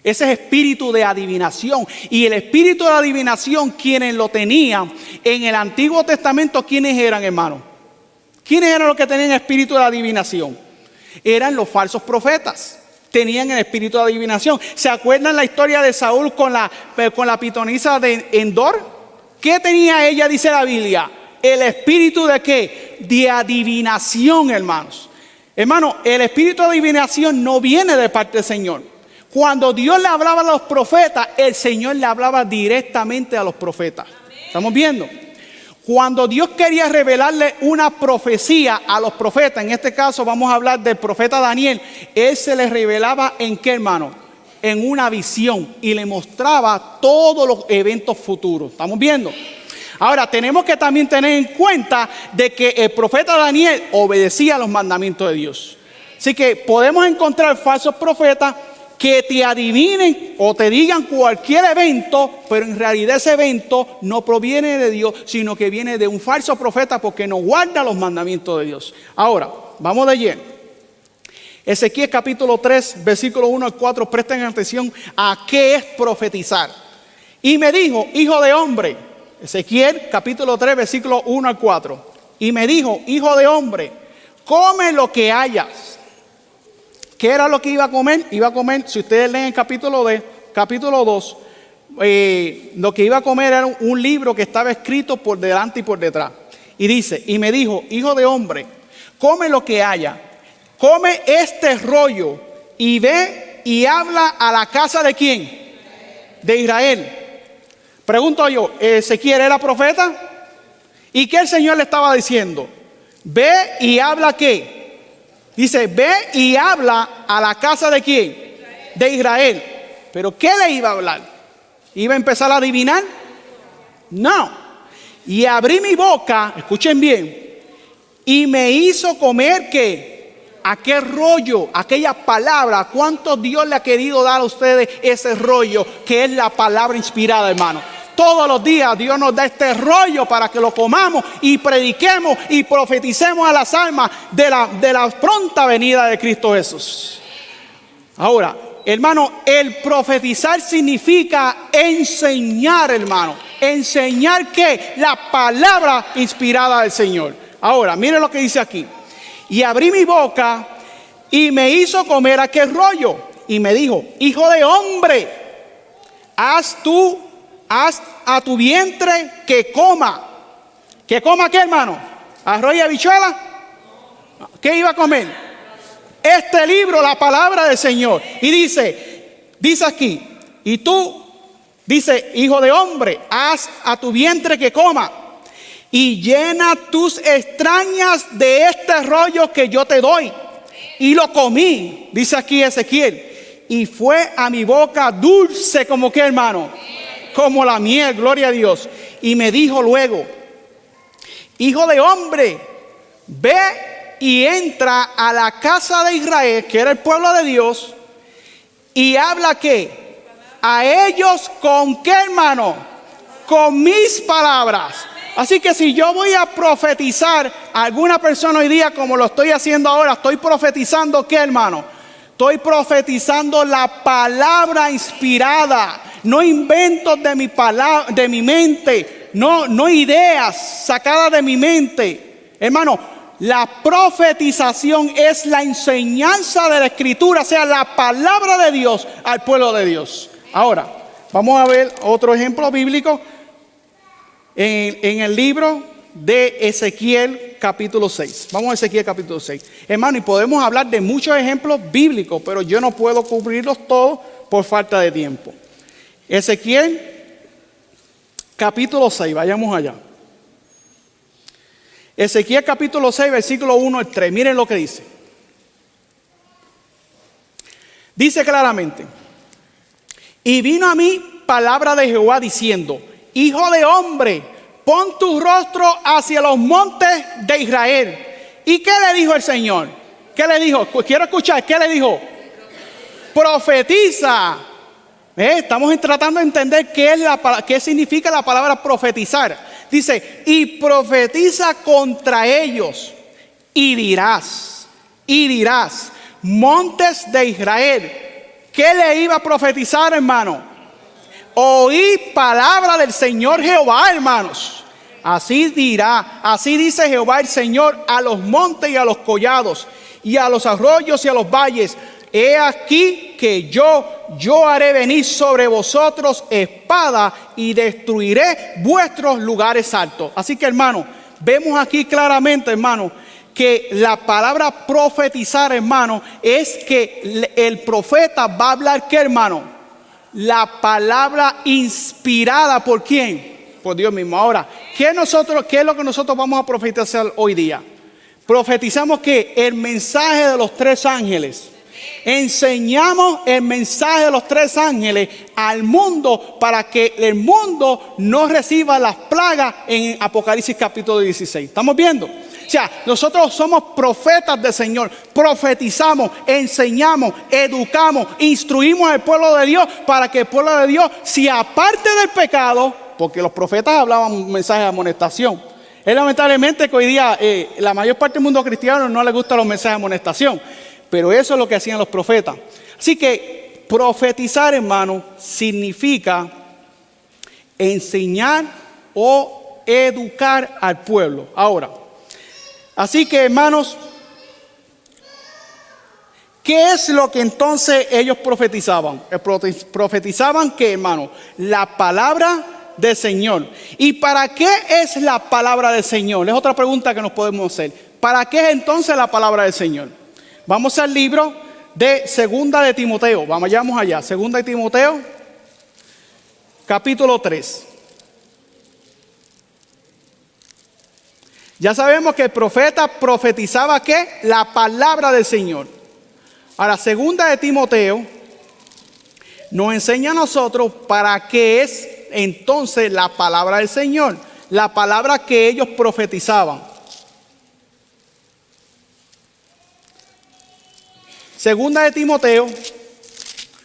Ese es espíritu de adivinación. Y el espíritu de adivinación, quienes lo tenían en el Antiguo Testamento, ¿quiénes eran, hermanos? ¿Quiénes eran los que tenían espíritu de adivinación? Eran los falsos profetas. Tenían el espíritu de adivinación. ¿Se acuerdan la historia de Saúl con la pitonisa de Endor? ¿Qué tenía ella, dice la Biblia? El espíritu de ¿qué? De adivinación, hermanos. Hermano, el espíritu de adivinación no viene de parte del Señor. Cuando Dios le hablaba a los profetas, el Señor le hablaba directamente a los profetas. ¿Estamos viendo? Cuando Dios quería revelarle una profecía a los profetas, en este caso vamos a hablar del profeta Daniel, él se le revelaba ¿en qué, hermano? En una visión, y le mostraba todos los eventos futuros. ¿Estamos viendo? Ahora, tenemos que también tener en cuenta de que el profeta Daniel obedecía los mandamientos de Dios. Así que podemos encontrar falsos profetas que te adivinen o te digan cualquier evento, pero en realidad ese evento no proviene de Dios, sino que viene de un falso profeta porque no guarda los mandamientos de Dios. Ahora, vamos de lleno. Ezequiel capítulo 3, versículo 1 al 4, presten atención a qué es profetizar. Y me dijo, hijo de hombre, Ezequiel capítulo 3, versículo 1 al 4. Y me dijo, hijo de hombre, come lo que hayas. ¿Qué era lo que iba a comer? Iba a comer, si ustedes leen el capítulo 2, lo que iba a comer era un libro que estaba escrito por delante y por detrás. Y dice, y me dijo, hijo de hombre, come lo que haya, come este rollo y ve y habla a la casa de ¿quién? De Israel. Pregunto yo, ¿Ezequiel era profeta? ¿Y qué el Señor le estaba diciendo? Ve y habla ¿qué? Dice, ve y habla a la casa de ¿quién? De Israel. ¿Pero qué le iba a hablar? ¿Iba a empezar a adivinar? No. Y abrí mi boca, escuchen bien, y me hizo comer ¿qué? Aquel rollo, aquella palabra. ¿Cuánto Dios le ha querido dar a ustedes ese rollo que es la palabra inspirada, hermano? Todos los días Dios nos da este rollo para que lo comamos y prediquemos y profeticemos a las almas de la pronta venida de Cristo Jesús. Ahora, hermano, el profetizar significa enseñar, hermano. ¿Enseñar qué? La palabra inspirada del Señor. Ahora, miren lo que dice aquí. Y abrí mi boca y me hizo comer aquel rollo. Y me dijo, hijo de hombre, haz a tu vientre que coma. ¿Que coma qué, hermano? ¿Arroz y habichuela? ¿Qué iba a comer? Este libro, la palabra del Señor. Y dice aquí, y tú, dice, hijo de hombre, haz a tu vientre que coma. Y llena tus extrañas de este rollo que yo te doy. Y lo comí, dice aquí Ezequiel. Y fue a mi boca dulce como que, hermano, como la miel, gloria a Dios. Y me dijo luego, hijo de hombre, ve y entra a la casa de Israel, que era el pueblo de Dios, y habla ¿qué? A ellos con ¿qué, hermano? Con mis palabras. Así que si yo voy a profetizar a alguna persona hoy día como lo estoy haciendo ahora, estoy profetizando ¿qué, hermano? Estoy profetizando la palabra inspirada, no inventos de mi mente, no ideas sacadas de mi mente. Hermano, la profetización es la enseñanza de la Escritura, o sea, la palabra de Dios al pueblo de Dios. Ahora, vamos a ver otro ejemplo bíblico en el libro de Ezequiel capítulo 6. Vamos a Ezequiel capítulo 6. Hermano, y podemos hablar de muchos ejemplos bíblicos, pero yo no puedo cubrirlos todos por falta de tiempo. Ezequiel capítulo 6, vayamos allá. Ezequiel capítulo 6, versículo 1 al 3. Miren lo que dice. Dice claramente: y vino a mí palabra de Jehová diciendo: hijo de hombre, pon tu rostro hacia los montes de Israel. ¿Y qué le dijo el Señor? ¿Qué le dijo? Quiero escuchar, ¿qué le dijo? Profetiza. Estamos tratando de entender qué significa la palabra profetizar. Dice, y profetiza contra ellos y dirás, montes de Israel. ¿Qué le iba a profetizar, hermano? Oí palabra del Señor Jehová, hermanos. Así dirá, así dice Jehová el Señor a los montes y a los collados y a los arroyos y a los valles. He aquí que yo haré venir sobre vosotros espada y destruiré vuestros lugares altos. Así que, hermano, vemos aquí claramente, hermano, que la palabra profetizar, hermano, es que el profeta va a hablar, ¿qué, hermano? La palabra inspirada, ¿por quién? Por Dios mismo. Ahora, ¿qué es lo que nosotros vamos a profetizar hoy día? Profetizamos que el mensaje de los tres ángeles. Enseñamos el mensaje de los tres ángeles al mundo para que el mundo no reciba las plagas en Apocalipsis capítulo 16. ¿Estamos viendo? O sea, nosotros somos profetas del Señor. Profetizamos, enseñamos, educamos, instruimos al pueblo de Dios para que el pueblo de Dios se aparte del pecado, porque los profetas hablaban mensajes de amonestación. Es lamentablemente que hoy día la mayor parte del mundo cristiano no le gustan los mensajes de amonestación, pero eso es lo que hacían los profetas. Así que profetizar, hermano, significa enseñar o educar al pueblo. Ahora, así que, hermanos, ¿qué es lo que entonces ellos profetizaban? Profetizaban que, hermano, la palabra del Señor. ¿Y para qué es la palabra del Señor? Es otra pregunta que nos podemos hacer. ¿Para qué es entonces la palabra del Señor? Vamos al libro de Segunda de Timoteo. Vamos allá. Segunda de Timoteo, capítulo 3. Ya sabemos que el profeta profetizaba ¿qué? La palabra del Señor. Ahora, segunda de Timoteo nos enseña a nosotros para qué es entonces la palabra del Señor. La palabra que ellos profetizaban. Segunda de Timoteo.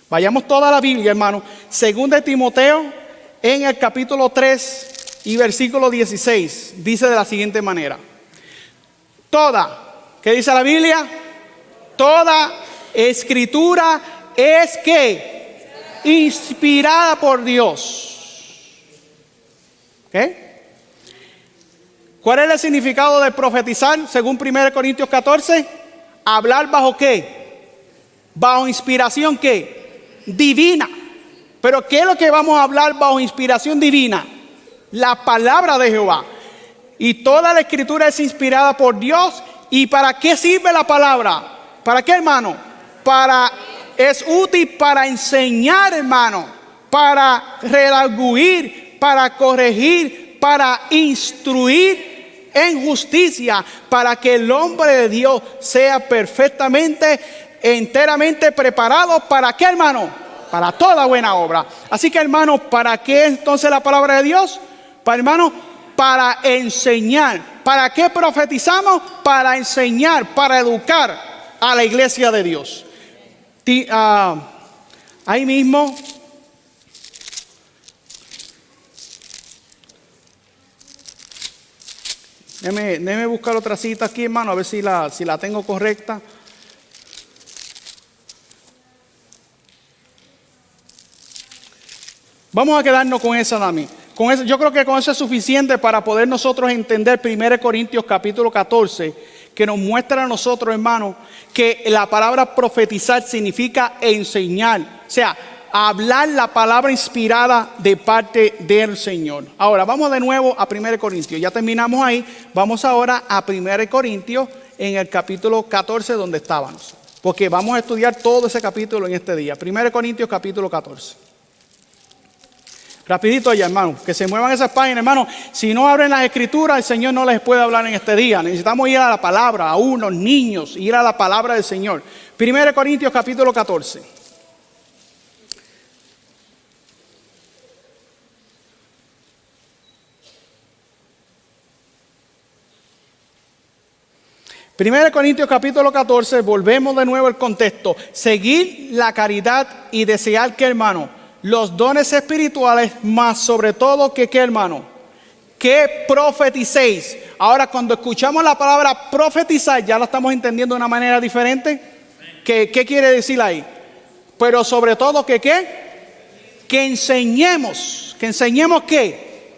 Vayamos toda la Biblia, hermano. Segunda de Timoteo en el capítulo 3. Y versículo 16 dice de la siguiente manera: ¿qué dice la Biblia? Toda escritura es que inspirada por Dios. ¿Qué? ¿Cuál es el significado de profetizar según 1 Corintios 14? Hablar bajo ¿qué? Bajo inspiración ¿qué? Divina. Pero ¿qué es lo que vamos a hablar bajo inspiración divina? La palabra de Jehová. Y toda la escritura es inspirada por Dios. ¿Y para qué sirve la palabra? ¿Para qué, hermano? Es útil para enseñar, hermano. Para redarguir, para corregir, para instruir en justicia. Para que el hombre de Dios sea perfectamente, enteramente preparado. ¿Para qué, hermano? Para toda buena obra. Así que, hermano, ¿para qué entonces la palabra de Dios? Hermano, para enseñar. ¿Para qué profetizamos? Para enseñar, para educar a la iglesia de Dios. Ahí mismo, déjeme buscar otra cita aquí, hermano, a ver si la tengo correcta. Vamos a quedarnos con esa también. Yo creo que con eso es suficiente para poder nosotros entender 1 Corintios capítulo 14, que nos muestra a nosotros, hermanos, que la palabra profetizar significa enseñar. O sea, hablar la palabra inspirada de parte del Señor. Ahora, vamos de nuevo a 1 Corintios. Ya terminamos ahí. Vamos ahora a 1 Corintios en el capítulo 14 donde estábamos. Porque vamos a estudiar todo ese capítulo en este día. 1 Corintios capítulo 14. Rapidito allá, hermano, que se muevan esas páginas, hermano. Si no abren las escrituras, el Señor no les puede hablar en este día. Necesitamos ir a la palabra, a unos niños, ir a la palabra del Señor. 1 Corintios capítulo 14. Primero Corintios capítulo 14, volvemos de nuevo al contexto. Seguir la caridad y desear que, hermano, los dones espirituales, más sobre todo que, ¿qué, hermano? Que profeticéis. Ahora, cuando escuchamos la palabra profetizar, ya la estamos entendiendo de una manera diferente. ¿Qué quiere decir ahí? Pero sobre todo que, ¿qué? Que enseñemos. ¿Que enseñemos qué?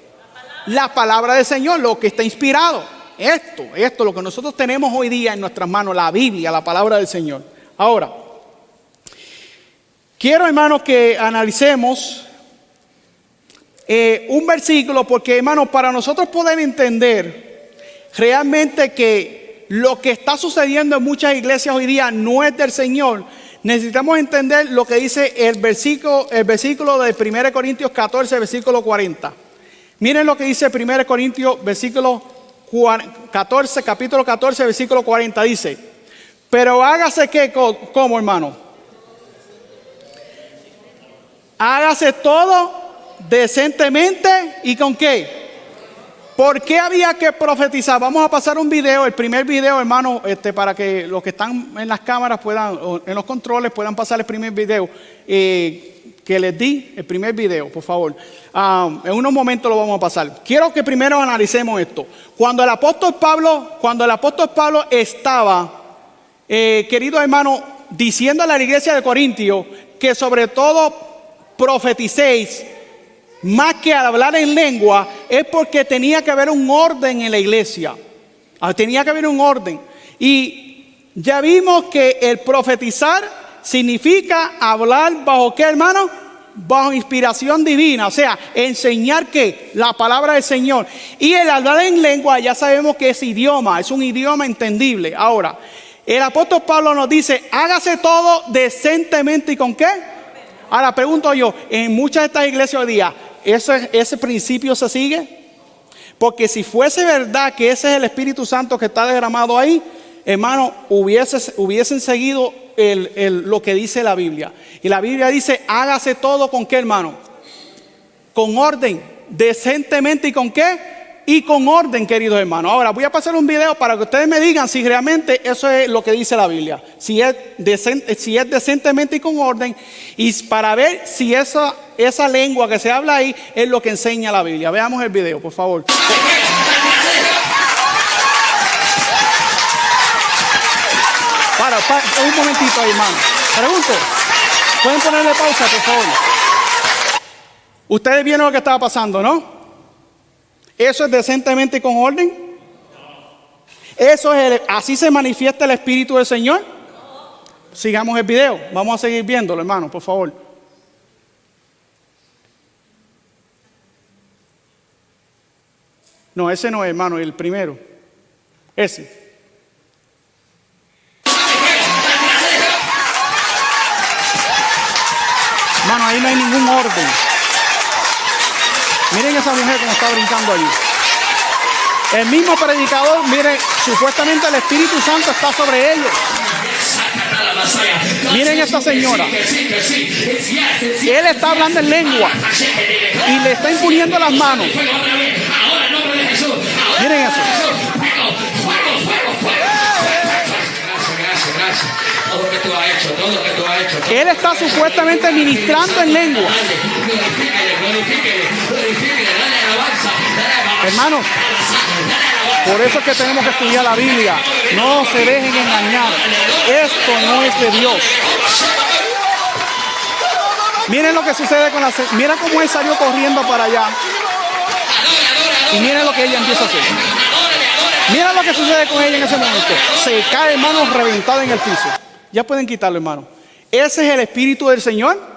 La palabra del Señor, lo que está inspirado. Esto, lo que nosotros tenemos hoy día en nuestras manos, la Biblia, la palabra del Señor. Ahora, quiero, hermanos, que analicemos un versículo, porque, hermanos, para nosotros poder entender realmente que lo que está sucediendo en muchas iglesias hoy día no es del Señor, necesitamos entender lo que dice el versículo de 1 Corintios 14, versículo 40. Miren lo que dice 1 Corintios, capítulo 14, versículo 40, dice: pero hágase que, ¿cómo, hermano? Hágase todo decentemente y ¿con qué? ¿Por qué había que profetizar? Vamos a pasar un video, el primer video, hermano, para que los que están en las cámaras puedan, o en los controles, puedan pasar el primer video que les di, el primer video, por favor. En unos momentos lo vamos a pasar. Quiero que primero analicemos esto. Cuando el apóstol Pablo estaba, querido hermano, diciéndole a la iglesia de Corintios que sobre todo profeticéis, más que hablar en lengua, es porque tenía que haber un orden en la iglesia. Tenía que haber un orden. Y ya vimos que el profetizar significa hablar bajo ¿qué, hermano? Bajo inspiración divina. O sea, enseñar ¿qué? La palabra del Señor. Y el hablar en lengua ya sabemos que es idioma, es un idioma entendible. Ahora, el apóstol Pablo nos dice, hágase todo decentemente. ¿Y con qué? Ahora pregunto yo, en muchas de estas iglesias hoy día, ¿ese principio se sigue? Porque si fuese verdad que ese es el Espíritu Santo que está derramado ahí, hermano, hubiesen seguido lo que dice la Biblia. Y la Biblia dice, hágase todo ¿con qué, hermano? Con orden, decentemente. ¿Y con qué? Y con orden, queridos hermanos. Ahora voy a pasar un video para que ustedes me digan si realmente eso es lo que dice la Biblia. Si es decentemente y con orden. Y para ver si esa lengua que se habla ahí es lo que enseña la Biblia. Veamos el video, por favor. Para un momentito ahí, hermano. Pregunto, ¿pueden ponerle pausa, por favor? Ustedes vieron lo que estaba pasando, ¿no? ¿Eso es decentemente y con orden? ¿Así se manifiesta el Espíritu del Señor? Sigamos el video. Vamos a seguir viéndolo, hermano, por favor. No, ese no es, hermano, el primero. Ese. Hermano, ahí no hay ningún orden. Miren esa mujer como está brincando allí. El mismo predicador, miren, supuestamente el Espíritu Santo está sobre ellos. Miren esta señora. Él está hablando en lengua y le está imponiendo las manos. Miren eso. Él está supuestamente ministrando en lengua. Hermanos, por eso es que tenemos que estudiar la Biblia. No se dejen engañar. Esto no es de Dios. Miren lo que sucede con la... Mira cómo él salió corriendo para allá. Y miren lo que ella empieza a hacer. Mira lo que sucede con ella en ese momento. Se cae, hermano, reventada en el piso. Ya pueden quitarlo, hermano. ¿Ese es el Espíritu del Señor?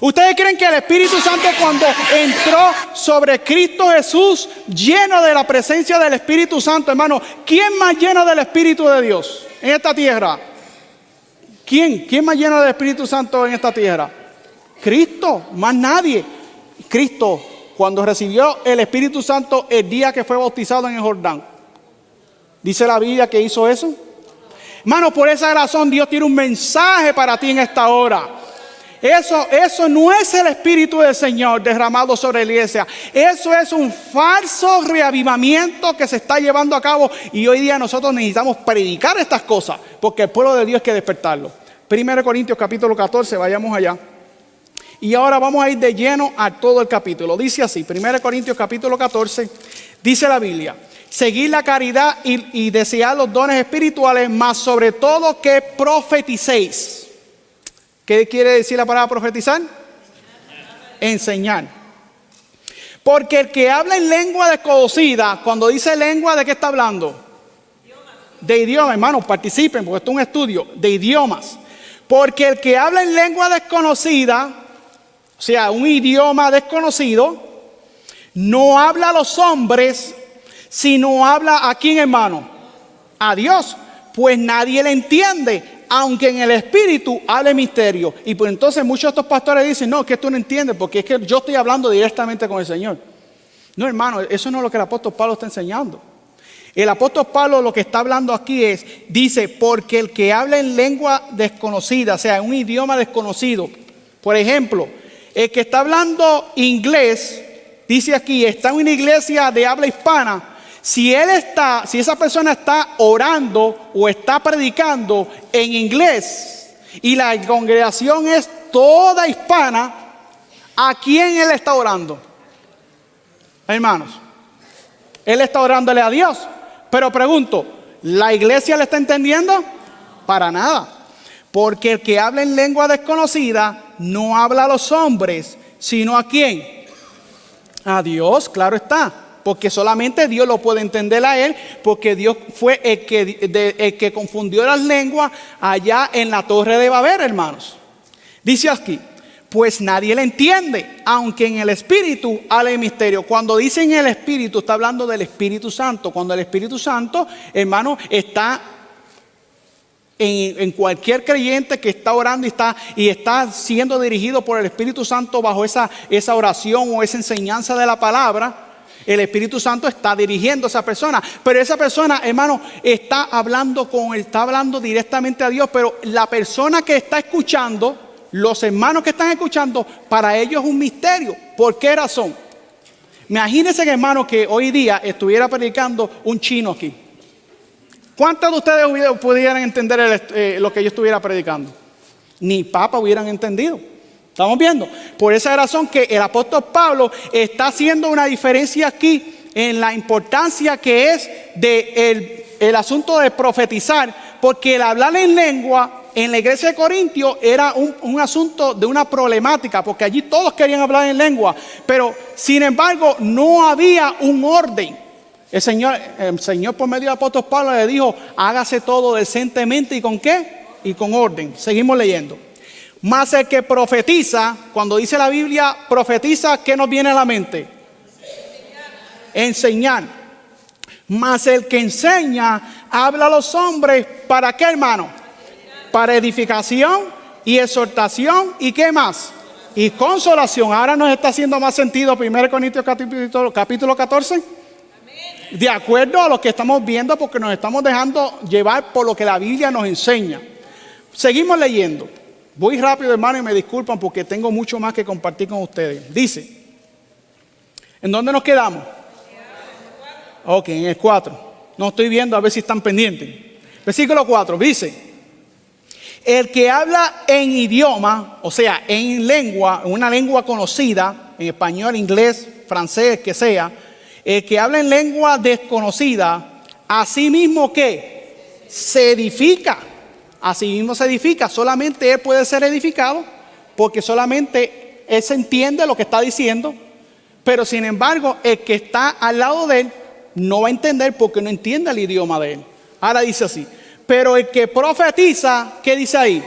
¿Ustedes creen que el Espíritu Santo, cuando entró sobre Cristo Jesús, lleno de la presencia del Espíritu Santo, hermano, quién más lleno del Espíritu de Dios en esta tierra? ¿Quién más lleno del Espíritu Santo en esta tierra? Cristo, más nadie. Cristo, cuando recibió el Espíritu Santo el día que fue bautizado en el Jordán, dice la Biblia que hizo eso. Hermano, por esa razón Dios tiene un mensaje para ti en esta hora. Eso no es el Espíritu del Señor derramado sobre la iglesia. Eso es un falso reavivamiento que se está llevando a cabo. Y hoy día nosotros necesitamos predicar estas cosas, porque el pueblo de Dios hay que despertarlo. 1 Corintios capítulo 14, vayamos allá. Y ahora vamos a ir de lleno a todo el capítulo. Dice así, 1 Corintios capítulo 14, dice la Biblia: seguid la caridad y desead los dones espirituales, mas sobre todo que profeticéis. ¿Qué quiere decir la palabra profetizar? Enseñar. Porque el que habla en lengua desconocida, cuando dice lengua, ¿de qué está hablando? De idiomas, hermanos, participen, porque esto es un estudio de idiomas. Porque el que habla en lengua desconocida, o sea, un idioma desconocido, no habla a los hombres, sino habla a quién, hermano, a Dios, pues nadie le entiende, aunque en el espíritu hable misterio. Y pues entonces muchos de estos pastores dicen: no, es que tú no entiendes, porque es que yo estoy hablando directamente con el Señor. No, hermano, eso no es lo que el apóstol Pablo está enseñando. El apóstol Pablo lo que está hablando aquí dice, porque el que habla en lengua desconocida, o sea, en un idioma desconocido, por ejemplo, el que está hablando inglés, dice aquí, está en una iglesia de habla hispana, si esa persona está orando o está predicando en inglés y la congregación es toda hispana, ¿a quién él está orando? Hermanos, él está orándole a Dios. Pero pregunto, ¿la iglesia le está entendiendo? Para nada. Porque el que habla en lengua desconocida no habla a los hombres, sino ¿a quién? A Dios, claro está. Porque solamente Dios lo puede entender a él, porque Dios fue el que confundió las lenguas allá en la Torre de Babel, hermanos. Dice aquí, pues nadie le entiende, aunque en el Espíritu habla el misterio. Cuando dice en el Espíritu, está hablando del Espíritu Santo. Cuando el Espíritu Santo, hermano, está en cualquier creyente que está orando y está siendo dirigido por el Espíritu Santo bajo esa oración o esa enseñanza de la palabra, el Espíritu Santo está dirigiendo a esa persona. Pero esa persona, hermano, está hablando directamente a Dios. Pero la persona que está escuchando, los hermanos que están escuchando, para ellos es un misterio. ¿Por qué razón? Imagínense, hermano, que hoy día estuviera predicando un chino aquí. ¿Cuántos de ustedes pudieran entender lo que yo estuviera predicando? Ni papa hubieran entendido. ¿Estamos viendo? Por esa razón que el apóstol Pablo está haciendo una diferencia aquí en la importancia que es el asunto de profetizar, porque el hablar en lengua en la iglesia de Corintios era un asunto de una problemática, porque allí todos querían hablar en lengua, pero sin embargo no había un orden. El Señor por medio del apóstol Pablo le dijo, hágase todo decentemente, ¿y con qué? Y con orden. Seguimos leyendo. Mas el que profetiza, cuando dice la Biblia profetiza, ¿qué nos viene a la mente? Enseñar. Mas el que enseña habla a los hombres, ¿para qué, hermano? Para edificación y exhortación, ¿y qué más? Y consolación. Ahora nos está haciendo más sentido 1 Corintios capítulo 14. De acuerdo a lo que estamos viendo, porque nos estamos dejando llevar por lo que la Biblia nos enseña. Seguimos leyendo. Voy rápido, hermano, y me disculpan porque tengo mucho más que compartir con ustedes. Dice, ¿en dónde nos quedamos? Ok, en el 4. No estoy viendo, a ver si están pendientes. Versículo 4, dice, el que habla en idioma, o sea, en lengua, en una lengua conocida, en español, inglés, francés, que sea, el que habla en lengua desconocida, así mismo que se edifica. Así mismo se edifica, solamente él puede ser edificado, porque solamente él se entiende lo que está diciendo, pero sin embargo, el que está al lado de él no va a entender porque no entiende el idioma de él. Ahora dice así, pero el que profetiza, ¿qué dice ahí?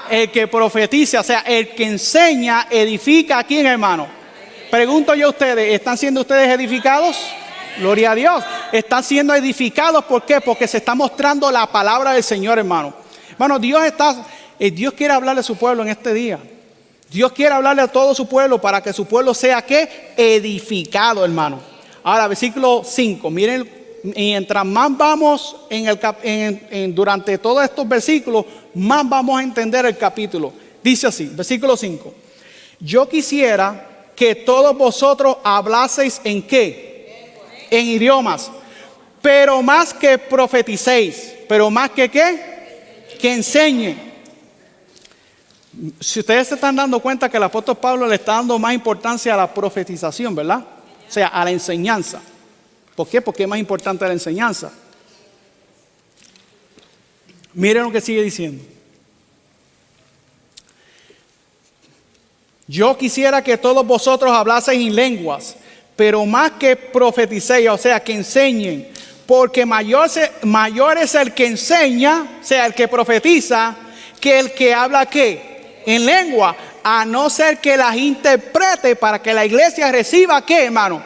El que profetiza, o sea, el que enseña, edifica. ¿A quién, hermano? Pregunto yo a ustedes, ¿están siendo ustedes edificados? Gloria a Dios. Están siendo edificados, ¿por qué? Porque se está mostrando la palabra del Señor, hermano. Hermano, Dios quiere hablarle a su pueblo en este día. Dios quiere hablarle a todo su pueblo para que su pueblo sea, ¿qué? Edificado, hermano. Ahora, versículo 5. Miren, mientras más vamos durante todos estos versículos, más vamos a entender el capítulo. Dice así, versículo 5. Yo quisiera que todos vosotros hablaseis ¿en qué? En idiomas, pero más que profeticéis, pero más que ¿qué? Que enseñen. Si ustedes se están dando cuenta que el apóstol Pablo le está dando más importancia a la profetización, ¿verdad? O sea, a la enseñanza. ¿Por qué? Porque es más importante la enseñanza. Miren lo que sigue diciendo. Yo quisiera que todos vosotros hablaseis en lenguas, pero más que profeticéis, o sea, que enseñen, porque mayor es el que enseña, o sea, el que profetiza, que el que habla ¿qué? En lengua, a no ser que las interprete para que la iglesia reciba ¿qué, hermano?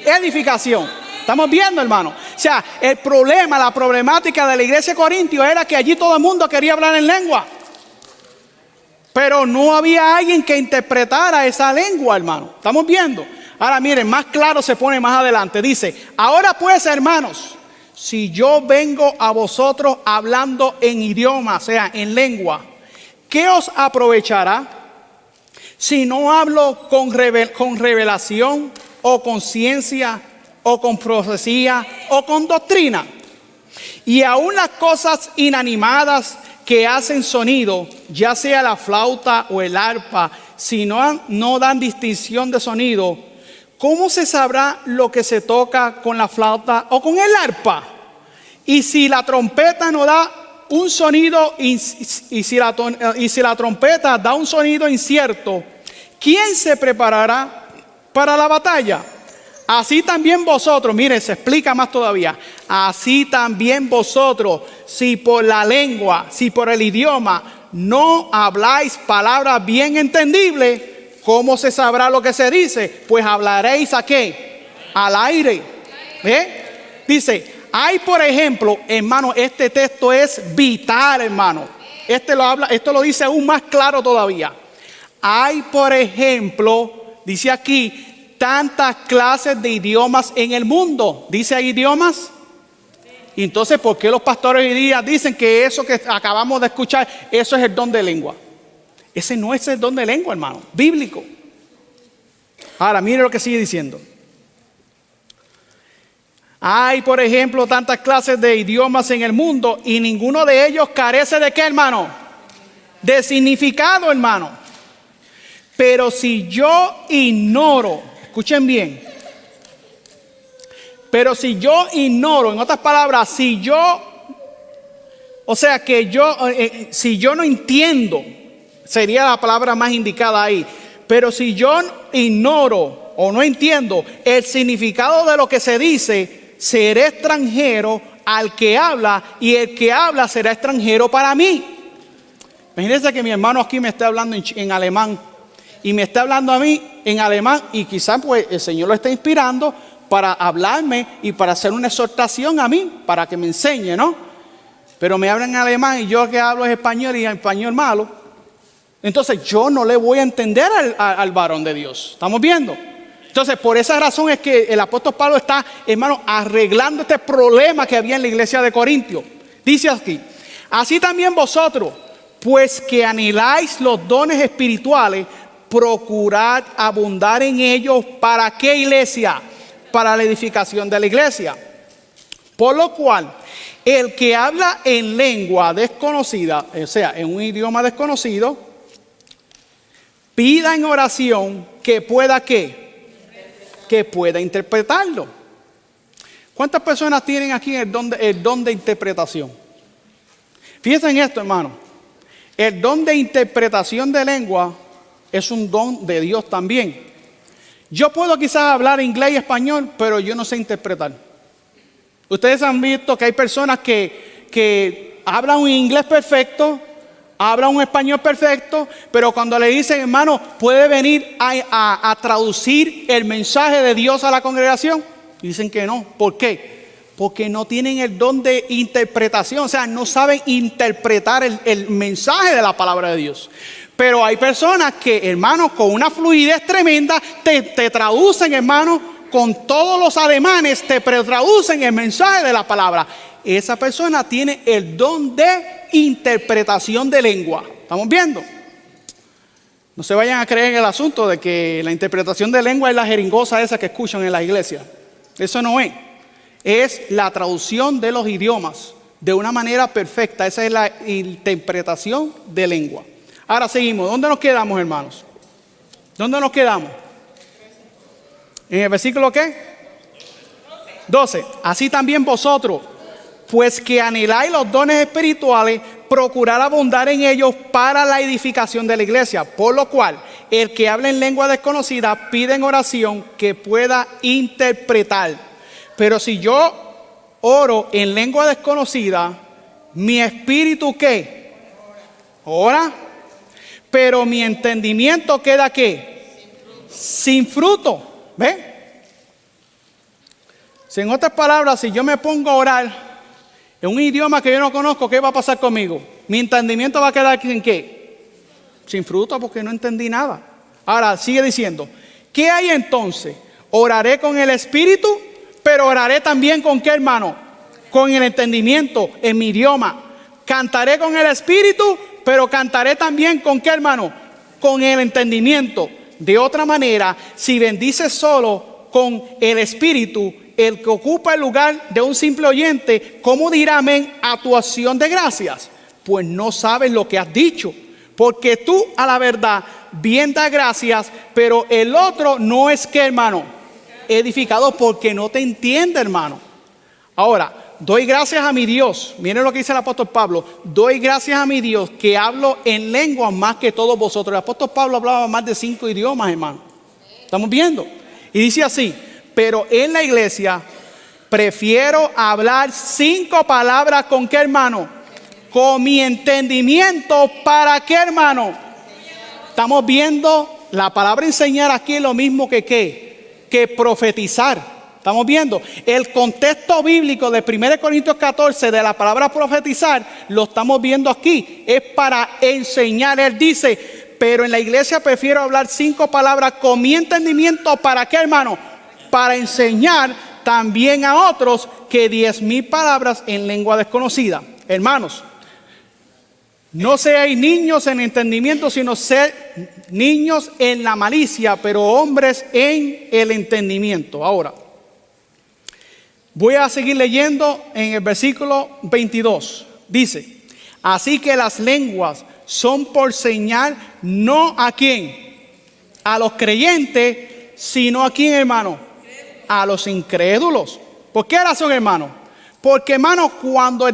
Edificación. Estamos viendo, hermano. O sea, la problemática de la iglesia de Corintios era que allí todo el mundo quería hablar en lengua, pero no había alguien que interpretara esa lengua, hermano. Estamos viendo. Ahora miren, más claro se pone más adelante. Dice, ahora pues, hermanos, si yo vengo a vosotros hablando en idioma, o sea, en lengua, ¿qué os aprovechará? Si no hablo con revelación o con ciencia o con profecía o con doctrina. Y aún las cosas inanimadas que hacen sonido, ya sea la flauta o el arpa, si no dan distinción de sonido, ¿cómo se sabrá lo que se toca con la flauta o con el arpa? Y si la trompeta no da un sonido, y si la trompeta da un sonido incierto, ¿quién se preparará para la batalla? Así también vosotros, mire, se explica más todavía. Así también vosotros, si por la lengua, si por el idioma, no habláis palabras bien entendibles, ¿cómo se sabrá lo que se dice? Pues hablaréis ¿a qué? Al aire. Dice, hay por ejemplo, hermano, este texto es vital, hermano. Esto lo dice aún más claro todavía. Hay por ejemplo, dice aquí, tantas clases de idiomas en el mundo. ¿Dice hay idiomas? Y entonces, ¿por qué los pastores hoy día dicen que eso que acabamos de escuchar, eso es el don de lengua? Ese no es el don de lengua, hermano, bíblico. Ahora, mire lo que sigue diciendo. Hay, por ejemplo, tantas clases de idiomas en el mundo y ninguno de ellos carece de ¿qué, hermano? De significado, hermano. Pero si yo ignoro, escuchen bien, pero si yo ignoro, en otras palabras, si yo no entiendo, sería la palabra más indicada ahí, pero si yo ignoro o no entiendo el significado de lo que se dice, seré extranjero al que habla y el que habla será extranjero para mí. Imagínense que mi hermano aquí me está hablando en alemán y me está hablando a mí en alemán y quizás pues el Señor lo está inspirando para hablarme y para hacer una exhortación a mí, para que me enseñe, ¿no? Pero me hablan en alemán y yo que hablo es español y español malo. Entonces yo no le voy a entender al varón de Dios. ¿Estamos viendo? Entonces por esa razón es que el apóstol Pablo está, hermano, arreglando este problema que había en la iglesia de Corintios. Dice aquí, así también vosotros, pues que anheláis los dones espirituales, procurad abundar en ellos. ¿Para qué iglesia? Para la edificación de la iglesia. Por lo cual, el que habla en lengua desconocida, o sea, en un idioma desconocido, pida en oración que pueda ¿qué? Que pueda interpretarlo. ¿Cuántas personas tienen aquí el don de interpretación? Fíjense en esto, hermano. El don de interpretación de lengua es un don de Dios también. Yo puedo quizás hablar inglés y español, pero yo no sé interpretar. Ustedes han visto que hay personas que hablan un inglés perfecto, hablan un español perfecto, pero cuando le dicen, hermano, ¿puede venir a traducir el mensaje de Dios a la congregación? Dicen que no. ¿Por qué? Porque no tienen el don de interpretación, o sea, no saben interpretar el mensaje de la palabra de Dios. Pero hay personas que, hermano, con una fluidez tremenda, te traducen, hermano, con todos los ademanes, te traducen el mensaje de la palabra. Esa persona tiene el don de interpretación de lengua. ¿Estamos viendo? No se vayan a creer en el asunto de que la interpretación de lengua es la jeringosa esa que escuchan en la iglesia. Eso no es. Es la traducción de los idiomas de una manera perfecta. Esa es la interpretación de lengua. Ahora seguimos. ¿Dónde nos quedamos, hermanos? ¿Dónde nos quedamos? ¿En el versículo qué? 12. Así también vosotros, pues que anheláis los dones espirituales, procurad abundar en ellos para la edificación de la iglesia. Por lo cual, el que habla en lengua desconocida pide en oración que pueda interpretar. Pero si yo oro en lengua desconocida, mi espíritu ¿qué? Ora. Pero mi entendimiento queda ¿qué? Sin fruto. ¿Ve? Si en otras palabras, si yo me pongo a orar en un idioma que yo no conozco, ¿qué va a pasar conmigo? Mi entendimiento va a quedar ¿en qué? Sin fruto, porque no entendí nada. Ahora sigue diciendo, ¿qué hay entonces? Oraré con el espíritu, pero oraré también ¿con qué, hermano? Con el entendimiento en mi idioma. Cantaré con el espíritu, pero cantaré también ¿con qué, hermano? con el entendimiento. De otra manera, si bendices solo con el espíritu, el que ocupa el lugar de un simple oyente, ¿cómo dirá amén a tu acción de gracias? Pues no sabes lo que has dicho, porque tú a la verdad bien das gracias, pero el otro no es que, hermano, edificado, porque no te entiende, hermano. Ahora, doy gracias a mi Dios. Miren lo que dice el apóstol Pablo. Doy gracias a mi Dios que hablo en lenguas más que todos vosotros. El apóstol Pablo hablaba más de 5 idiomas, hermano. ¿Estamos viendo? Y dice así: pero en la iglesia prefiero hablar 5 palabras con qué, hermano, con mi entendimiento. ¿Para qué, hermano? Estamos viendo la palabra enseñar aquí es lo mismo que ¿qué? Que profetizar. Estamos viendo el contexto bíblico de 1 Corintios 14 de la palabra profetizar, lo estamos viendo aquí, es para enseñar. Él dice, pero en la iglesia prefiero hablar 5 palabras con mi entendimiento. ¿Para qué, hermano? Para enseñar también a otros que 10,000 palabras en lengua desconocida. Hermanos, no seáis niños en entendimiento, sino sed niños en la malicia, pero hombres en el entendimiento. Ahora, voy a seguir leyendo en el versículo 22. Dice, así que las lenguas son por señal, no a quién, a los creyentes, sino a quién, hermano, a los incrédulos. ¿Por qué razón, hermano? Porque, hermano, cuando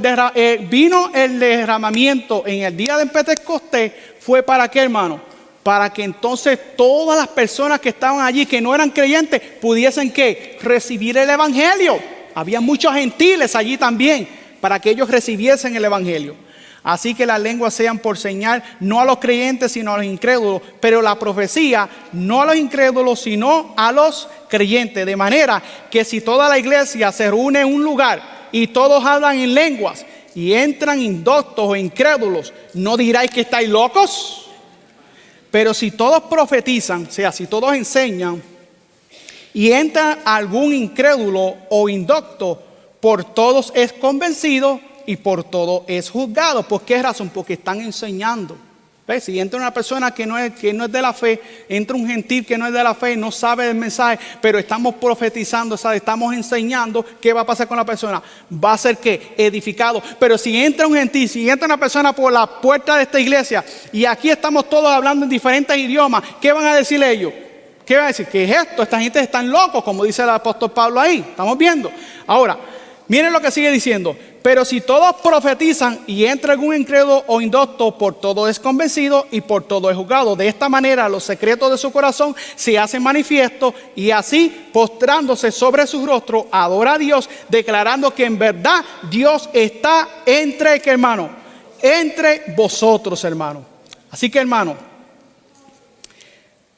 vino el derramamiento en el día de Pentecostés, fue para qué, hermano, para que entonces todas las personas que estaban allí, que no eran creyentes, pudiesen ¿qué? Recibir el evangelio. Había muchos gentiles allí también, para que ellos recibiesen el evangelio. Así que las lenguas sean por señal, no a los creyentes, sino a los incrédulos. Pero la profecía, no a los incrédulos, sino a los creyentes. De manera que si toda la iglesia se reúne en un lugar y todos hablan en lenguas y entran indoctos o incrédulos, ¿no diráis que estáis locos? Pero si todos profetizan, o sea, si todos enseñan, y entra algún incrédulo o indocto, por todos es convencido y por todo es juzgado. ¿Por qué razón? Porque están enseñando. ¿Ves? Si entra una persona que no es de la fe, entra un gentil que no es de la fe, no sabe el mensaje, pero estamos profetizando, ¿sabe? Estamos enseñando, ¿qué va a pasar con la persona? Va a ser ¿qué? Edificado. Pero si entra un gentil, si entra una persona por la puerta de esta iglesia y aquí estamos todos hablando en diferentes idiomas, ¿qué van a decir ellos? ¿Qué va a decir? ¿Qué es esto? Esta gente están locos, como dice el apóstol Pablo ahí. Estamos viendo. Ahora, miren lo que sigue diciendo. Pero si todos profetizan y entra algún incrédulo o indocto, por todo es convencido y por todo es juzgado. De esta manera los secretos de su corazón se hacen manifiestos, y así postrándose sobre su rostro adora a Dios, declarando que en verdad Dios está entre, ¿qué, hermano? Entre vosotros, hermano. Así que, hermano,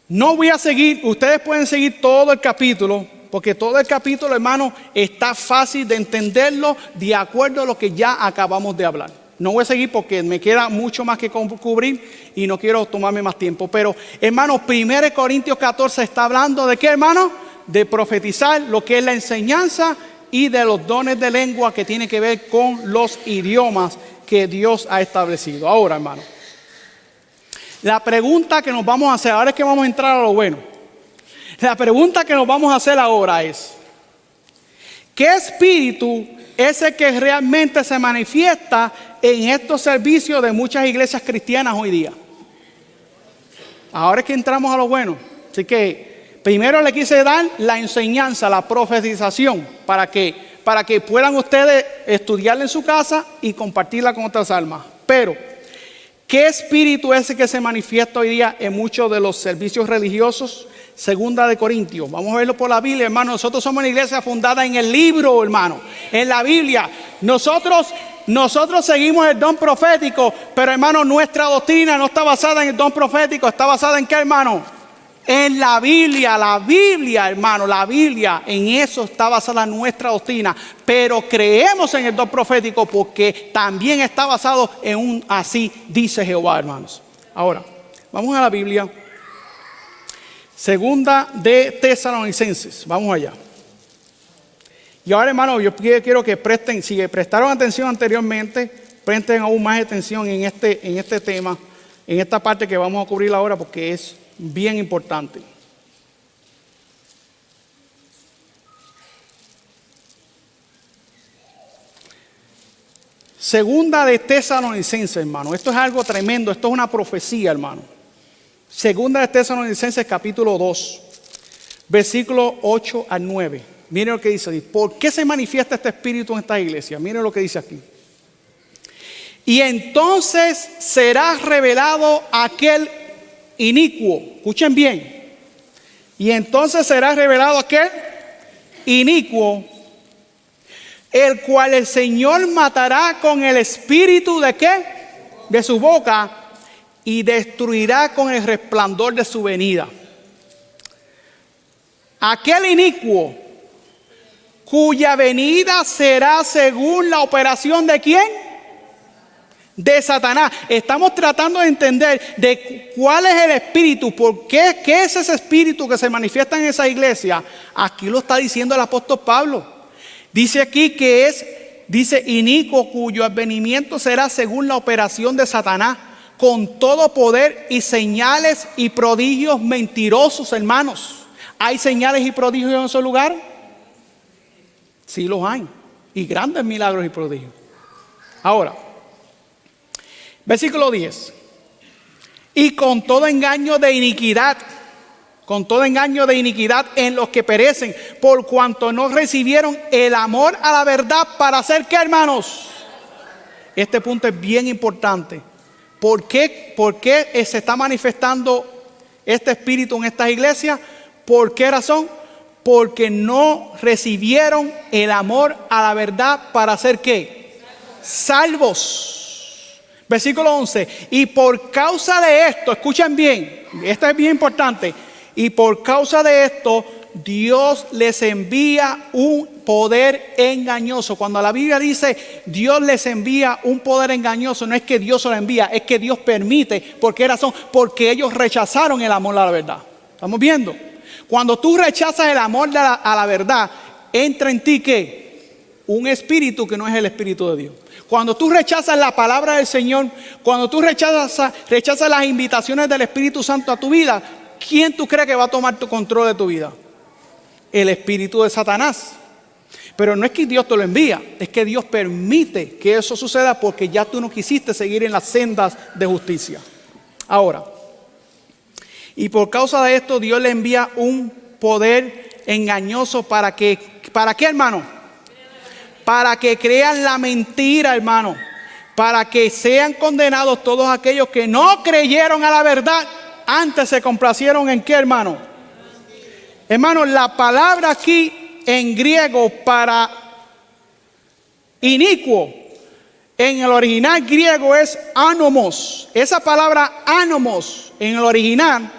no voy a seguir, ustedes pueden seguir todo el capítulo, porque todo el capítulo, hermano, está fácil de entenderlo de acuerdo a lo que ya acabamos de hablar. No voy a seguir porque me queda mucho más que cubrir y no quiero tomarme más tiempo. Pero, hermano, 1 Corintios 14 está hablando de qué, hermano? De profetizar, lo que es la enseñanza, y de los dones de lengua que tiene que ver con los idiomas que Dios ha establecido. Ahora, hermano, la pregunta que nos vamos a hacer, ahora es que vamos a entrar a lo bueno. La pregunta que nos vamos a hacer ahora es, ¿qué espíritu es el que realmente se manifiesta en estos servicios de muchas iglesias cristianas hoy día? Ahora es que entramos a lo bueno. Así que primero le quise dar la enseñanza, la profetización, para que puedan ustedes estudiarla en su casa y compartirla con otras almas. Pero, ¿qué espíritu es el que se manifiesta hoy día en muchos de los servicios religiosos? Segunda de Corintios, vamos a verlo por la Biblia, hermano. Nosotros somos una iglesia fundada en el libro, hermano, en la Biblia. Nosotros seguimos el don profético, pero, hermano, nuestra doctrina no está basada en el don profético, está basada en ¿qué, hermano? En la Biblia, hermano, la Biblia, en eso está basada nuestra doctrina. Pero creemos en el don profético porque también está basado en un así dice Jehová, hermanos. Ahora, vamos a la Biblia. Segunda de Tesalonicenses, vamos allá. Y ahora, hermano, yo quiero que presten, si prestaron atención anteriormente, presten aún más atención en este tema en esta parte que vamos a cubrir ahora porque es bien importante. Segunda de Tesalonicenses, hermano. Esto es algo tremendo, esto es una profecía, hermano. Segunda de Tesalonicenses, capítulo 2, versículos 8 al 9. Miren lo que dice. ¿Por qué se manifiesta este espíritu en esta iglesia? Miren lo que dice aquí. Y entonces será revelado aquel inicuo. Escuchen bien. Y entonces será revelado aquel inicuo, el cual el Señor matará con el espíritu ¿de qué? De su boca, y destruirá con el resplandor de su venida. Aquel inicuo, cuya venida será según la operación ¿de quién? De Satanás. Estamos tratando de entender de cuál es el espíritu, por qué es ese espíritu que se manifiesta en esa iglesia. Aquí lo está diciendo el apóstol Pablo. Dice aquí que dice inicuo, cuyo advenimiento será según la operación de Satanás, con todo poder y señales y prodigios mentirosos, hermanos. ¿Hay señales y prodigios en ese lugar? Sí los hay. Y grandes milagros y prodigios. Ahora, versículo 10. Y con todo engaño de iniquidad en los que perecen, por cuanto no recibieron el amor a la verdad para hacer ¿qué, hermanos? Este punto es bien importante. ¿Por qué se está manifestando este espíritu en estas iglesias? ¿Por qué razón? Porque no recibieron el amor a la verdad para hacer ¿qué? Salvos. Versículo 11. Y por causa de esto, escuchen bien, esto es bien importante. Y por causa de esto, Dios les envía un poder engañoso. Cuando la Biblia dice Dios les envía un poder engañoso, no es que Dios se lo envía, es que Dios permite. ¿Por qué razón? Porque ellos rechazaron el amor a la verdad. ¿Estamos viendo? Cuando tú rechazas el amor a la verdad, entra en ti ¿qué? Un espíritu que no es el espíritu de Dios. Cuando tú rechazas la palabra del Señor, cuando tú rechazas las invitaciones del Espíritu Santo a tu vida, ¿quién tú crees que va a tomar tu control de tu vida? El espíritu de Satanás. Pero no es que Dios te lo envía, es que Dios permite que eso suceda porque ya tú no quisiste seguir en las sendas de justicia. Ahora, y por causa de esto Dios le envía un poder engañoso ¿para qué, hermano? Para que crean la mentira, hermano. Para que sean condenados todos aquellos que no creyeron a la verdad, antes se complacieron en ¿qué, hermano? Hermano, la palabra aquí en griego para inicuo, en el original griego es anomos. Esa palabra anomos en el original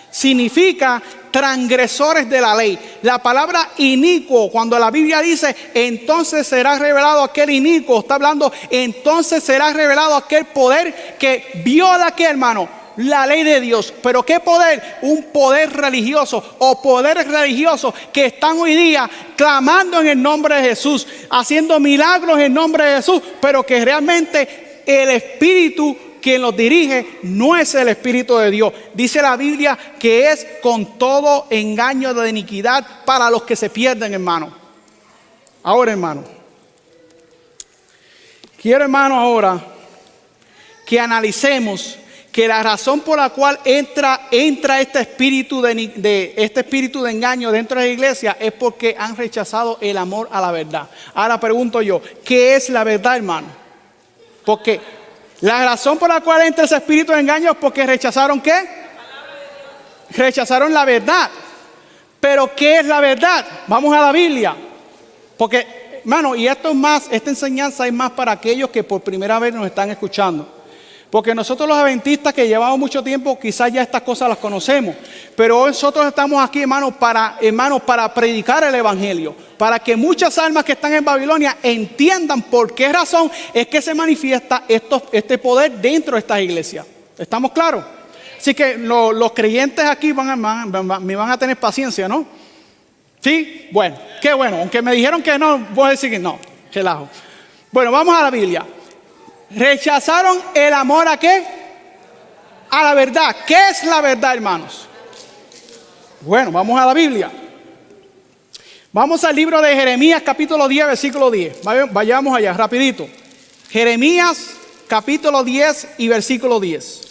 significa transgresores de la ley. La palabra inicuo, cuando la Biblia dice entonces será revelado aquel inicuo, está hablando entonces será revelado aquel poder que viola ¿qué, hermano? La ley de Dios. ¿Pero qué poder? Un poder religioso o poderes religiosos que están hoy día clamando en el nombre de Jesús, haciendo milagros en el nombre de Jesús, pero que realmente el espíritu quien los dirige no es el espíritu de Dios. Dice la Biblia que es con todo engaño de iniquidad para los que se pierden, hermano. Ahora, hermano, quiero, hermano, ahora que analicemos que la razón por la cual entra este espíritu de engaño dentro de la iglesia es porque han rechazado el amor a la verdad. Ahora pregunto yo, ¿qué es la verdad, hermano? Porque la razón por la cual entra ese espíritu de engaño es porque rechazaron ¿qué? Rechazaron la verdad. Pero ¿qué es la verdad? Vamos a la Biblia. Porque, hermano, y esto es más, esta enseñanza es más para aquellos que por primera vez nos están escuchando. Porque nosotros los adventistas que llevamos mucho tiempo, quizás ya estas cosas las conocemos. Pero hoy nosotros estamos aquí, hermanos, para predicar el evangelio. Para que muchas almas que están en Babilonia entiendan por qué razón es que se manifiesta este poder dentro de estas iglesias. ¿Estamos claros? Así que los creyentes aquí me van a tener paciencia, ¿no? ¿Sí? Bueno, qué bueno. Aunque me dijeron que no, voy a decir que no. Relajo. Bueno, vamos a la Biblia. ¿Rechazaron el amor a qué? a la verdad. ¿Qué es la verdad, hermanos? Bueno, vamos a la Biblia. Vamos al libro de Jeremías, capítulo 10, versículo 10. Vayamos allá, rapidito. Jeremías, capítulo 10 y versículo 10.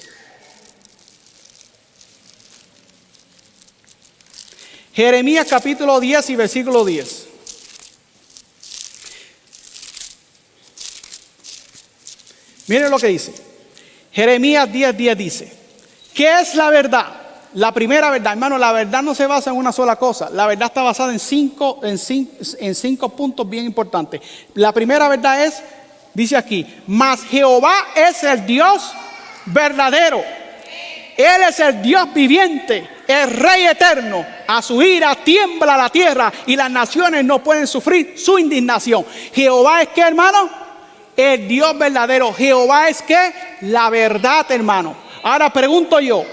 Jeremías, capítulo 10 y versículo 10. Miren lo que dice. Jeremías 10:10 dice: ¿qué es la verdad? La primera verdad, hermano, la verdad no se basa en una sola cosa. La verdad está basada en cinco puntos bien importantes. La primera verdad es, dice aquí, mas Jehová es el Dios verdadero. Él es el Dios viviente, el Rey eterno. A su ira tiembla la tierra y las naciones no pueden sufrir su indignación. Jehová es, ¿qué, hermano? El Dios verdadero. Jehová es, ¿qué? La verdad, hermano. Ahora pregunto yo,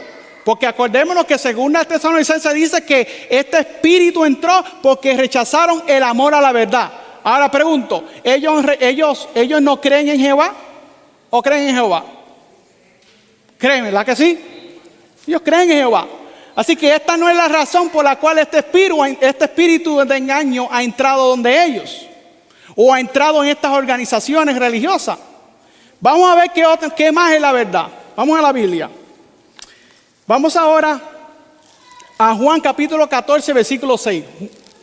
porque acordémonos que según la Tesalonicenses dice que este espíritu entró porque rechazaron el amor a la verdad. Ahora pregunto, ¿ellos no creen en Jehová? ¿O creen en Jehová? ¿Creen, verdad que sí? Ellos creen en Jehová. Así que esta no es la razón por la cual este espíritu de engaño ha entrado donde ellos, o ha entrado en estas organizaciones religiosas. Vamos a ver qué más es la verdad. Vamos a la Biblia. Vamos ahora a Juan capítulo 14, versículo 6.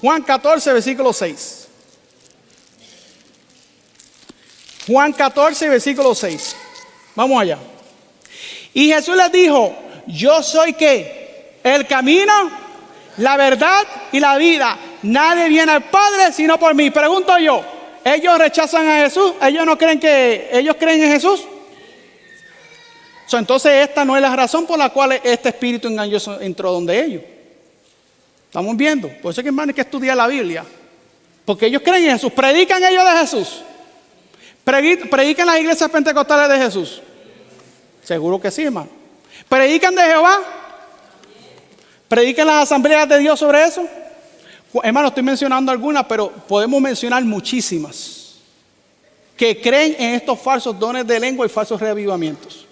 Juan 14, versículo 6. Juan 14, versículo 6. Vamos allá. Y Jesús les dijo: yo soy, ¿qué? El camino, la verdad y la vida. Nadie viene al Padre sino por mí. Pregunto yo, ¿ellos rechazan a Jesús? ¿Ellos no creen ellos creen en Jesús? Entonces esta no es la razón por la cual este espíritu engañoso entró donde ellos. Estamos viendo. Por eso es que, hermano, hay que estudiar la Biblia. Porque ellos creen en Jesús. ¿Predican ellos de Jesús? ¿Predican las iglesias pentecostales de Jesús? Seguro que sí, hermano. ¿Predican de Jehová? ¿Predican las asambleas de Dios sobre eso? Hermano, estoy mencionando algunas, pero podemos mencionar muchísimas que creen en estos falsos dones de lengua y falsos reavivamientos.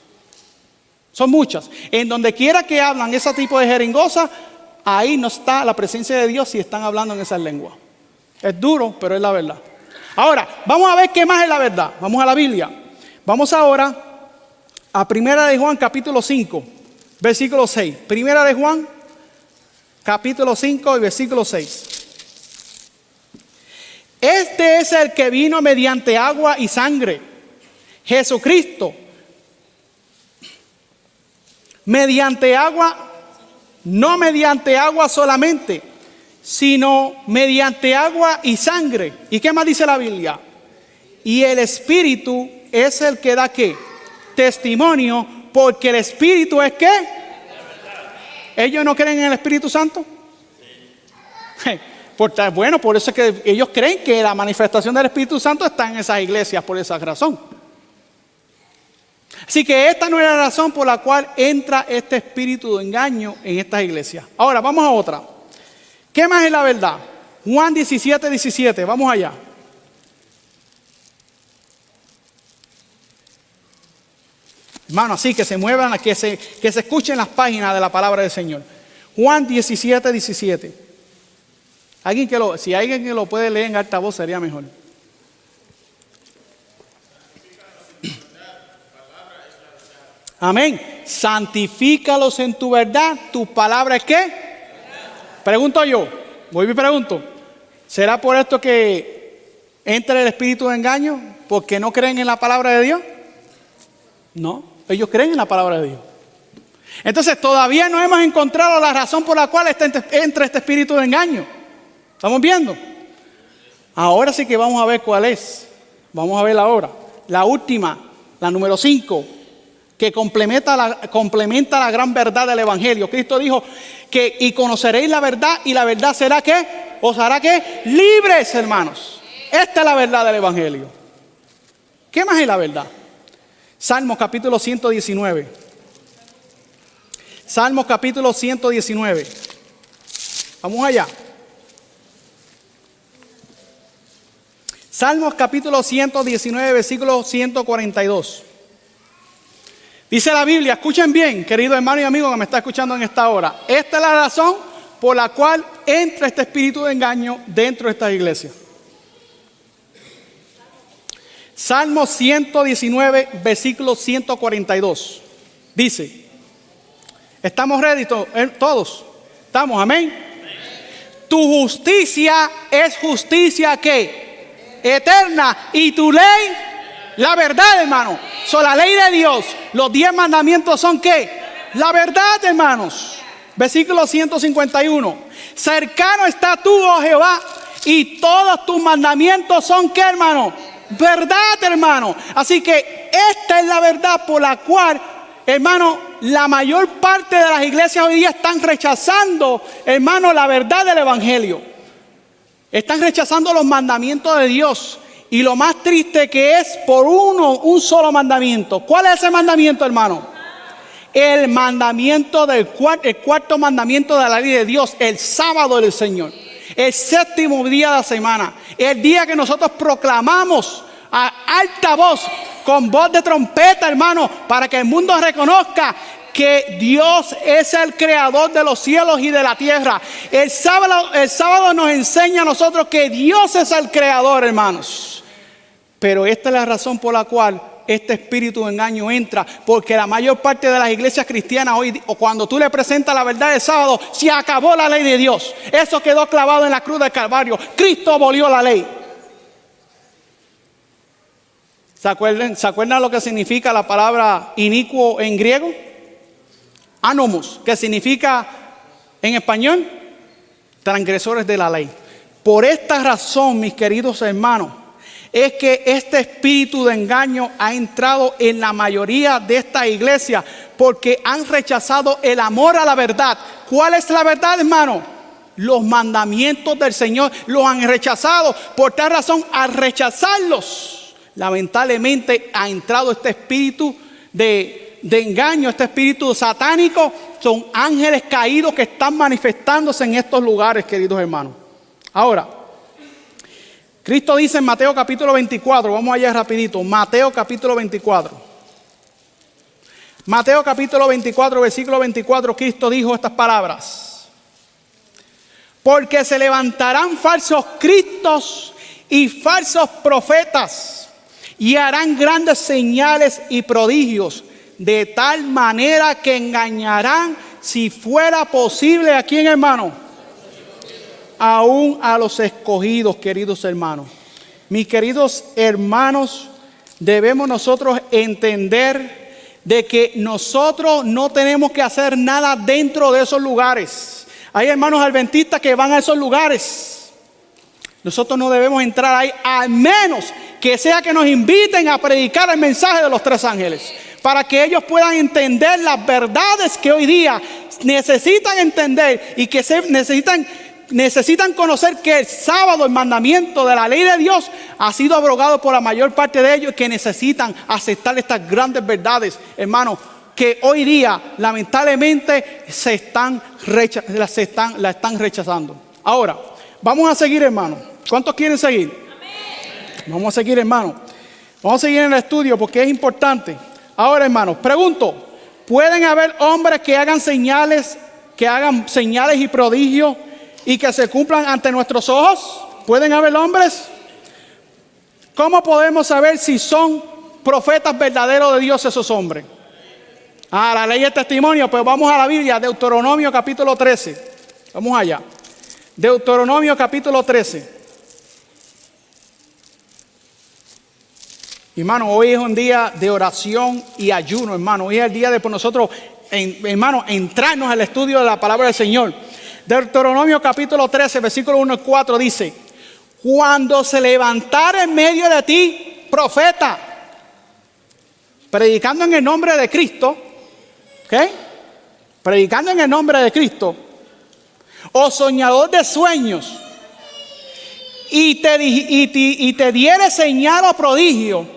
Son muchas. En donde quiera que hablan ese tipo de jeringosa, ahí no está la presencia de Dios si están hablando en esas lenguas. Es duro, pero es la verdad. Ahora, vamos a ver qué más es la verdad. Vamos a la Biblia. Vamos ahora a Primera de Juan, capítulo 5, versículo 6. Primera de Juan, capítulo 5 y versículo 6. Este es el que vino mediante agua y sangre, Jesucristo. Mediante agua, no mediante agua solamente, sino mediante agua y sangre. ¿Y qué más dice la Biblia? Y el Espíritu es el que da, ¿qué? Testimonio, porque el Espíritu es, ¿qué? ¿Ellos no creen en el Espíritu Santo? Bueno, por eso es que ellos creen que la manifestación del Espíritu Santo está en esas iglesias, por esa razón. Así que esta no es la razón por la cual entra este espíritu de engaño en estas iglesias. Ahora, vamos a otra. ¿Qué más es la verdad? Juan 17, 17. Vamos allá. Hermano, así que se muevan, que se escuchen las páginas de la palabra del Señor. Juan 17, 17. Si alguien que lo puede leer en alta voz sería mejor. Amén. Santifícalos en tu verdad. ¿Tu palabra es qué? Pregunto yo. Vuelvo y pregunto. ¿Será por esto que entra el espíritu de engaño? ¿Porque no creen en la palabra de Dios? No. Ellos creen en la palabra de Dios. Entonces todavía no hemos encontrado la razón por la cual entra este espíritu de engaño. ¿Estamos viendo? Ahora sí que vamos a ver cuál es. Vamos a ver ahora. La última, la número 5. Que complementa la gran verdad del Evangelio. Cristo dijo que y conoceréis la verdad y la verdad será que os hará que libres, hermanos. Esta es la verdad del Evangelio. ¿Qué más es la verdad? Salmos capítulo 119. Salmos capítulo 119. Vamos allá. Salmos capítulo 119, versículo 142. Dice la Biblia, escuchen bien, querido hermano y amigo que me está escuchando en esta hora. Esta es la razón por la cual entra este espíritu de engaño dentro de esta iglesia. Salmo 119, versículo 142. Dice, ¿estamos ready todos? ¿Estamos? Amén. Tu justicia es justicia ¿qué? Eterna. Y tu ley, la verdad, hermano. La ley de Dios, los 10 mandamientos son ¿qué? La verdad, hermanos. Versículo 151. Cercano está tú, oh Jehová, y todos tus mandamientos son ¿qué, hermano? Verdad, hermano. Así que esta es la verdad por la cual, hermano, la mayor parte de las iglesias hoy día están rechazando, hermano, la verdad del evangelio. Están rechazando los mandamientos de Dios. Y lo más triste que es por un solo mandamiento. ¿Cuál es ese mandamiento, hermano? El mandamiento el cuarto mandamiento de la ley de Dios, el sábado del Señor. El séptimo día de la semana. El día que nosotros proclamamos a alta voz, con voz de trompeta, hermano, para que el mundo reconozca que Dios es el creador de los cielos y de la tierra. El sábado nos enseña a nosotros que Dios es el creador, hermanos. Pero esta es la razón por la cual este espíritu de engaño entra, porque la mayor parte de las iglesias cristianas hoy, o cuando tú le presentas la verdad del sábado, se acabó la ley de Dios. Eso quedó clavado en la cruz del Calvario. Cristo abolió la ley. ¿Se acuerdan lo que significa la palabra inicuo en griego? Anomos, que significa en español transgresores de la ley. Por esta razón, mis queridos hermanos, es que este espíritu de engaño ha entrado en la mayoría de esta iglesia, porque han rechazado el amor a la verdad. ¿Cuál es la verdad, hermano? Los mandamientos del Señor los han rechazado. Por tal razón, al rechazarlos, lamentablemente ha entrado este espíritu de engaño, este espíritu satánico. Son ángeles caídos que están manifestándose en estos lugares, queridos hermanos. Ahora, Cristo dice en Mateo capítulo 24, vamos allá rapidito, Mateo capítulo 24. Mateo capítulo 24, versículo 24, Cristo dijo estas palabras. Porque se levantarán falsos cristos y falsos profetas y harán grandes señales y prodigios, de tal manera que engañarán, si fuera posible, ¿a quién, hermano? Aún a los escogidos, queridos hermanos. Mis queridos hermanos, debemos nosotros entender de que nosotros no tenemos que hacer nada dentro de esos lugares. Hay hermanos adventistas que van a esos lugares. Nosotros no debemos entrar ahí, al menos que sea que nos inviten a predicar el mensaje de los 3 ángeles, para que ellos puedan entender las verdades que hoy día necesitan entender y que necesitan conocer que el sábado, el mandamiento de la ley de Dios, ha sido abrogado por la mayor parte de ellos, que necesitan aceptar estas grandes verdades, hermanos, que hoy día lamentablemente la están rechazando. Ahora, vamos a seguir, hermanos. ¿Cuántos quieren seguir? Amén. Vamos a seguir, hermanos. Vamos a seguir en el estudio porque es importante. Ahora, hermanos, pregunto, ¿pueden haber hombres que hagan señales y prodigios y que se cumplan ante nuestros ojos? ¿Pueden haber hombres? ¿Cómo podemos saber si son profetas verdaderos de Dios esos hombres? La ley del testimonio. Pues vamos a la Biblia, Deuteronomio capítulo 13. Vamos allá. Deuteronomio capítulo 13. Hermano, hoy es un día de oración y ayuno, hermano. Hoy es el día de por nosotros, hermano, entrarnos al estudio de la palabra del Señor. Deuteronomio capítulo 13, versículo 1 y 4 dice: cuando se levantara en medio de ti profeta, predicando en el nombre de Cristo, ¿ok? Predicando en el nombre de Cristo, o soñador de sueños, y te diere señal o prodigio,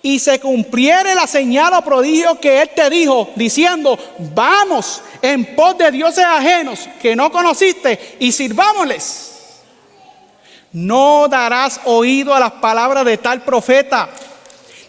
y se cumpliere la señal o prodigio que él te dijo, diciendo: vamos en pos de dioses ajenos que no conociste y sirvámosles. No darás oído a las palabras de tal profeta,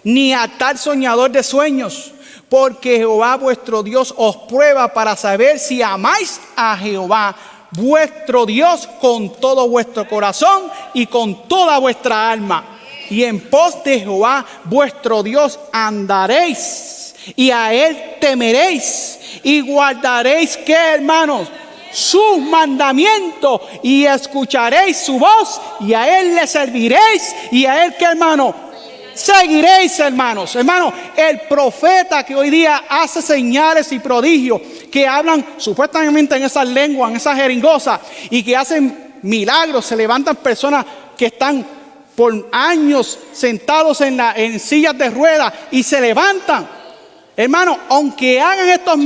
ni a tal soñador de sueños, porque Jehová vuestro Dios os prueba para saber si amáis a Jehová vuestro Dios con todo vuestro corazón y con toda vuestra alma. Y en pos de Jehová vuestro Dios andaréis, y a él temeréis, y guardaréis, ¿qué, hermanos? Sus mandamientos, y escucharéis su voz, y a él le serviréis, y a él, ¿qué, hermano? Seguiréis, hermanos. Hermanos, el profeta que hoy día hace señales y prodigios, que hablan supuestamente en esas lenguas, en esas jeringosas, y que hacen milagros, se levantan personas que están por años sentados en sillas de ruedas y se levantan. Hermanos, aunque hagan estos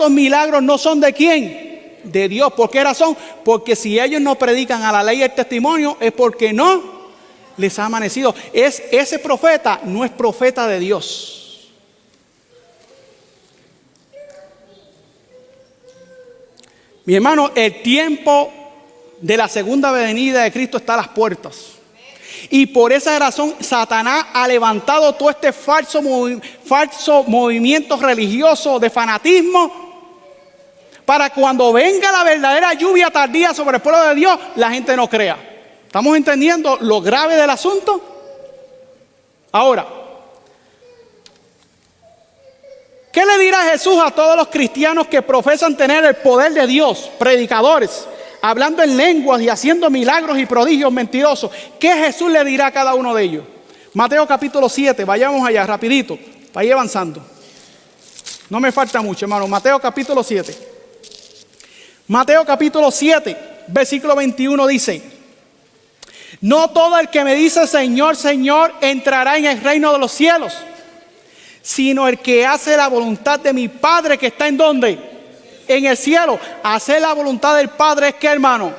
milagros no son de quién, de Dios. ¿Por qué razón? Porque si ellos no predican a la ley y el testimonio, es porque no les ha amanecido. Ese profeta no es profeta de Dios. Mi hermano, el tiempo de la segunda venida de Cristo está a las puertas. Y por esa razón Satanás ha levantado todo este falso movimiento religioso de fanatismo, para cuando venga la verdadera lluvia tardía sobre el pueblo de Dios, la gente no crea. ¿Estamos entendiendo lo grave del asunto? Ahora, ¿qué le dirá Jesús a todos los cristianos que profesan tener el poder de Dios, predicadores, hablando en lenguas y haciendo milagros y prodigios mentirosos? ¿Qué Jesús le dirá a cada uno de ellos? Mateo capítulo 7, vayamos allá rapidito, vaya avanzando. No me falta mucho, hermano. Mateo capítulo 7. Mateo capítulo 7, versículo 21 dice: no todo el que me dice Señor, Señor, entrará en el reino de los cielos, sino el que hace la voluntad de mi Padre que está ¿en dónde? En el cielo. Hacer la voluntad del Padre es ¿qué, hermano?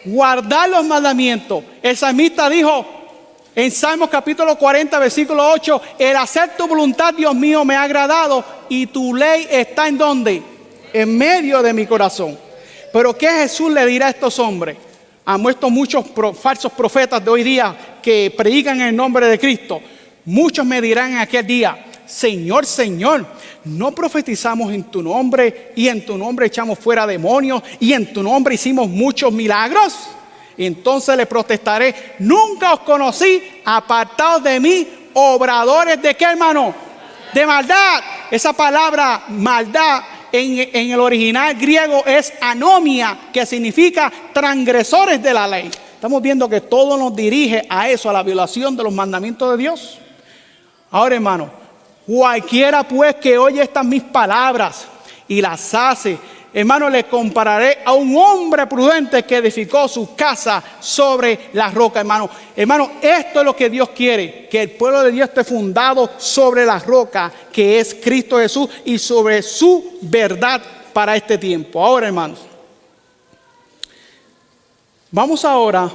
Guardar los mandamientos. El salmista dijo en Salmos capítulo 40, versículo 8: el hacer tu voluntad, Dios mío, me ha agradado, y tu ley está ¿en dónde? En medio de mi corazón. Pero ¿qué Jesús le dirá a estos hombres? Han muerto muchos falsos profetas de hoy día que predican en el nombre de Cristo. Muchos me dirán en aquel día: Señor, Señor, ¿no profetizamos en tu nombre, y en tu nombre echamos fuera demonios, y en tu nombre hicimos muchos milagros? Y entonces le protestaré: nunca os conocí, apartados de mí, obradores de ¿qué, hermano? De maldad. Esa palabra maldad en el original griego es anomia, que significa transgresores de la ley. Estamos viendo que todo nos dirige a eso, a la violación de los mandamientos de Dios. Ahora, hermano, cualquiera pues que oye estas mis palabras y las hace, hermano, le compararé a un hombre prudente que edificó su casa sobre la roca, hermano. Hermano, esto es lo que Dios quiere, que el pueblo de Dios esté fundado sobre la roca, que es Cristo Jesús, y sobre su verdad para este tiempo. Ahora, hermanos, vamos ahora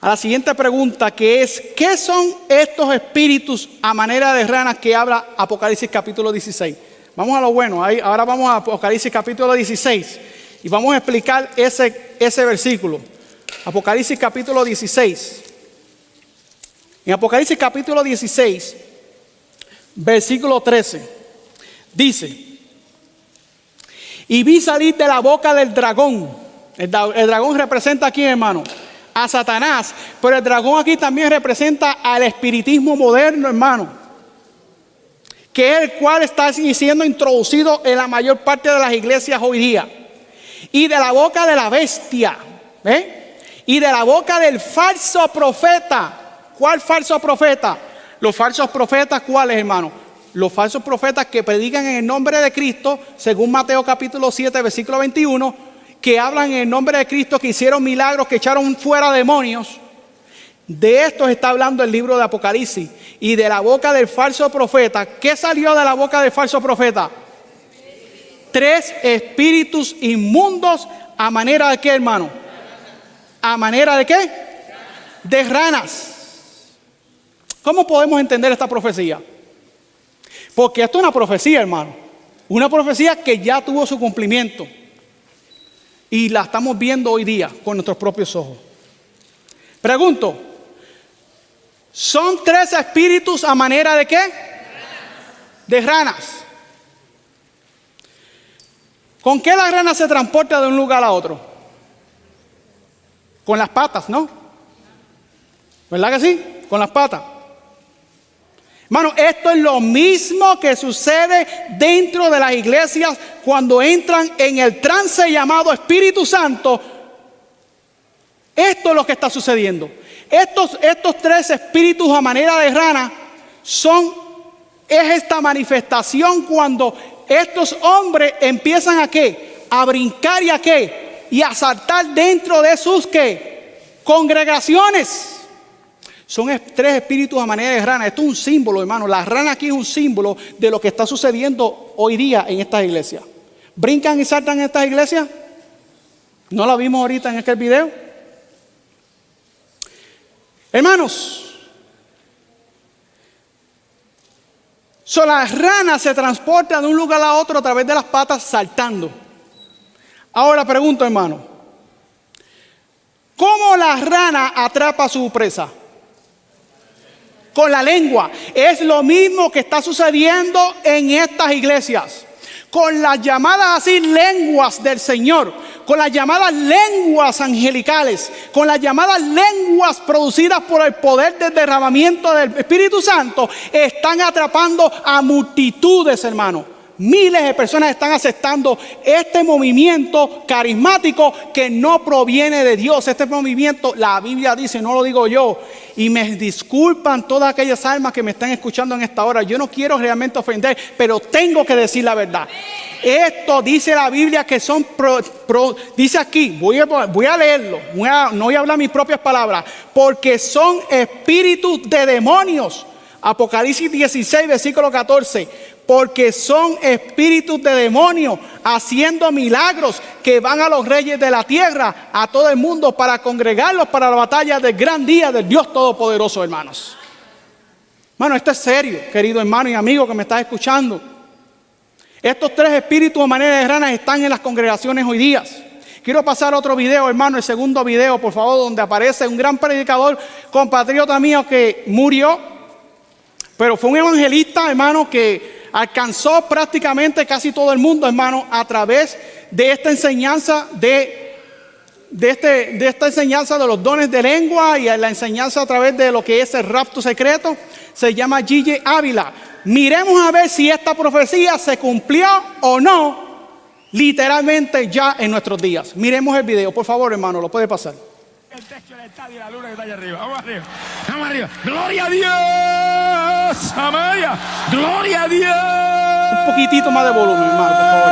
a la siguiente pregunta, que es: ¿qué son estos espíritus a manera de ranas que habla Apocalipsis capítulo 16? Vamos a lo bueno. Ahora vamos a Apocalipsis capítulo 16 y vamos a explicar ese versículo. Apocalipsis capítulo 16. En Apocalipsis capítulo 16, versículo 13, dice: y vi salir de la boca del dragón. El dragón representa aquí, hermano, a Satanás, pero el dragón aquí también representa al espiritismo moderno, hermano, que es el cual está siendo introducido en la mayor parte de las iglesias hoy día. Y de la boca de la bestia, y de la boca del falso profeta. ¿Cuál falso profeta? Los falsos profetas, ¿cuáles, hermano? Los falsos profetas que predican en el nombre de Cristo, según Mateo capítulo 7, versículo 21, que hablan en el nombre de Cristo, que hicieron milagros, que echaron fuera demonios. De esto está hablando el libro de Apocalipsis. Y de la boca del falso profeta, ¿qué salió de la boca del falso profeta? 3 espíritus inmundos, a manera de ¿qué, hermano? ¿A manera de qué? De ranas. ¿Cómo podemos entender esta profecía? Porque esto es una profecía, hermano. Una profecía que ya tuvo su cumplimiento. Y la estamos viendo hoy día con nuestros propios ojos. Pregunto: ¿son 3 espíritus a manera de qué? de ranas. ¿Con qué la rana se transporta de un lugar a otro? Con las patas, ¿no? ¿Verdad que sí? Con las patas. Hermano, esto es lo mismo que sucede dentro de las iglesias cuando entran en el trance llamado Espíritu Santo. Esto es lo que está sucediendo. Estos tres espíritus a manera de rana es esta manifestación cuando estos hombres empiezan ¿a qué? A brincar y ¿a qué? Y a saltar dentro de sus ¿qué? Congregaciones. Son tres espíritus a manera de rana. Esto es un símbolo, hermano. La rana aquí es un símbolo de lo que está sucediendo hoy día en estas iglesias. ¿Brincan y saltan en estas iglesias? ¿No la vimos ahorita en aquel video? Hermanos, la rana se transporta de un lugar a otro a través de las patas saltando. Ahora pregunto, hermano, ¿cómo la rana atrapa a su presa? Con la lengua. Es lo mismo que está sucediendo en estas iglesias. Con las llamadas así lenguas del Señor, con las llamadas lenguas angelicales, con las llamadas lenguas producidas por el poder del derramamiento del Espíritu Santo, están atrapando a multitudes, hermano. Miles de personas están aceptando este movimiento carismático que no proviene de Dios. Este movimiento, la Biblia dice, no lo digo yo, y me disculpan todas aquellas almas que me están escuchando en esta hora. Yo no quiero realmente ofender, pero tengo que decir la verdad. Esto dice la Biblia que son, dice aquí, voy a leerlo, no voy a hablar mis propias palabras, porque son espíritus de demonios. Apocalipsis 16, versículo 14. Porque son espíritus de demonios haciendo milagros que van a los reyes de la tierra, a todo el mundo, para congregarlos para la batalla del gran día del Dios Todopoderoso, hermanos. Hermano, esto es serio, querido hermano y amigo que me estás escuchando. Estos tres espíritus de manera de ranas están en las congregaciones hoy día. Quiero pasar a otro video, hermano, el segundo video, por favor, donde aparece un gran predicador, compatriota mío que murió, pero fue un evangelista, hermano, que alcanzó prácticamente casi todo el mundo, hermano, a través de esta enseñanza de esta enseñanza de los dones de lengua y la enseñanza a través de lo que es el rapto secreto. Se llama G.J. Ávila. Miremos a ver si esta profecía se cumplió o no, literalmente ya en nuestros días. Miremos el video, por favor, hermano, lo puede pasar. El techo del estadio y la luna que está allá arriba. Vamos arriba. Vamos arriba. Gloria a Dios. Amaya. Gloria a Dios. Un poquitito más de volumen, hermano, por favor.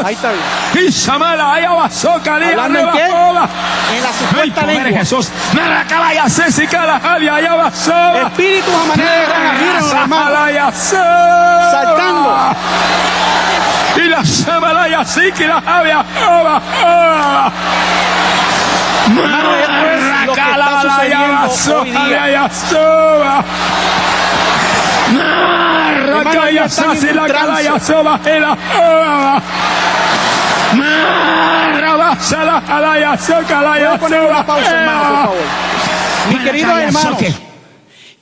Ahí está bien. Y Samala, allá abajo, ¿hablando en qué? En la supuesta lengua. Jesús. Naracalaya, Cecica, Jalia, allá abajo. Espíritus a manera de rana, miren, hermano. Saltando. Y la Samalaya, Ciki, la Jalia, hermano, esto es lo que está sucediendo hoy día. Hermano, ellos están en un trance. Voy a poner una pausa, hermano, por favor. Mis queridos hermanos,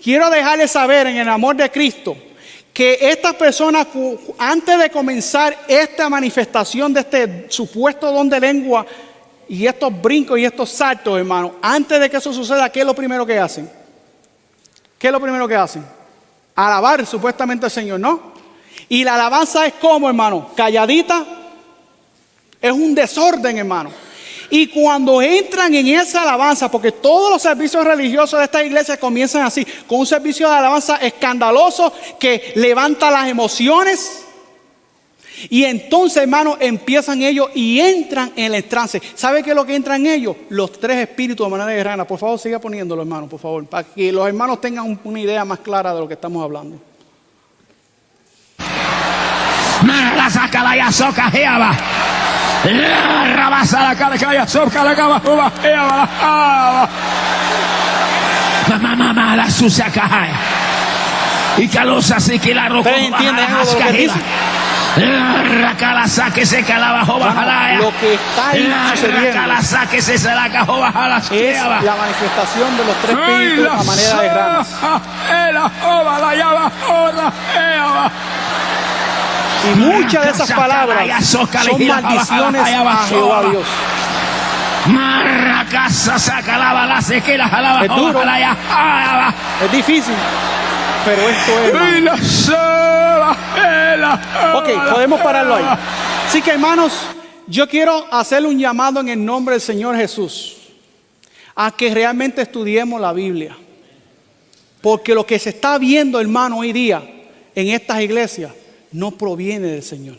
quiero dejarles saber en el amor de Cristo que estas personas, antes de comenzar esta manifestación de este supuesto don de lengua y estos brincos y estos saltos, hermano, antes de que eso suceda, ¿qué es lo primero que hacen? ¿Qué es lo primero que hacen? Alabar supuestamente al Señor, ¿no? Y la alabanza es como, hermano, calladita, es un desorden, hermano. Y cuando entran en esa alabanza, porque todos los servicios religiosos de esta iglesia comienzan así, con un servicio de alabanza escandaloso que levanta las emociones. Y entonces, hermano, empiezan ellos y entran en el trance. ¿Sabe qué es lo que entran ellos? Los tres espíritus de manera de rana. Por favor, siga poniéndolo, hermano, por favor, para que los hermanos tengan una idea más clara de lo que estamos hablando. Y que los así que la ropa. ¿Ustedes entienden algo de lo que dice? Lo que está ahí sucediendo es la manifestación de los tres espíritus a manera de ranas. Y muchas de esas palabras son maldiciones a Jehová Dios. Marracasa, saca la bala, se que la jalaba. Es duro. Es difícil, pero esto es, hermano. Ok, podemos pararlo ahí. Así que, hermanos, yo quiero hacerle un llamado en el nombre del Señor Jesús a que realmente estudiemos la Biblia. Porque lo que se está viendo, hermano, hoy día en estas iglesias no proviene del Señor.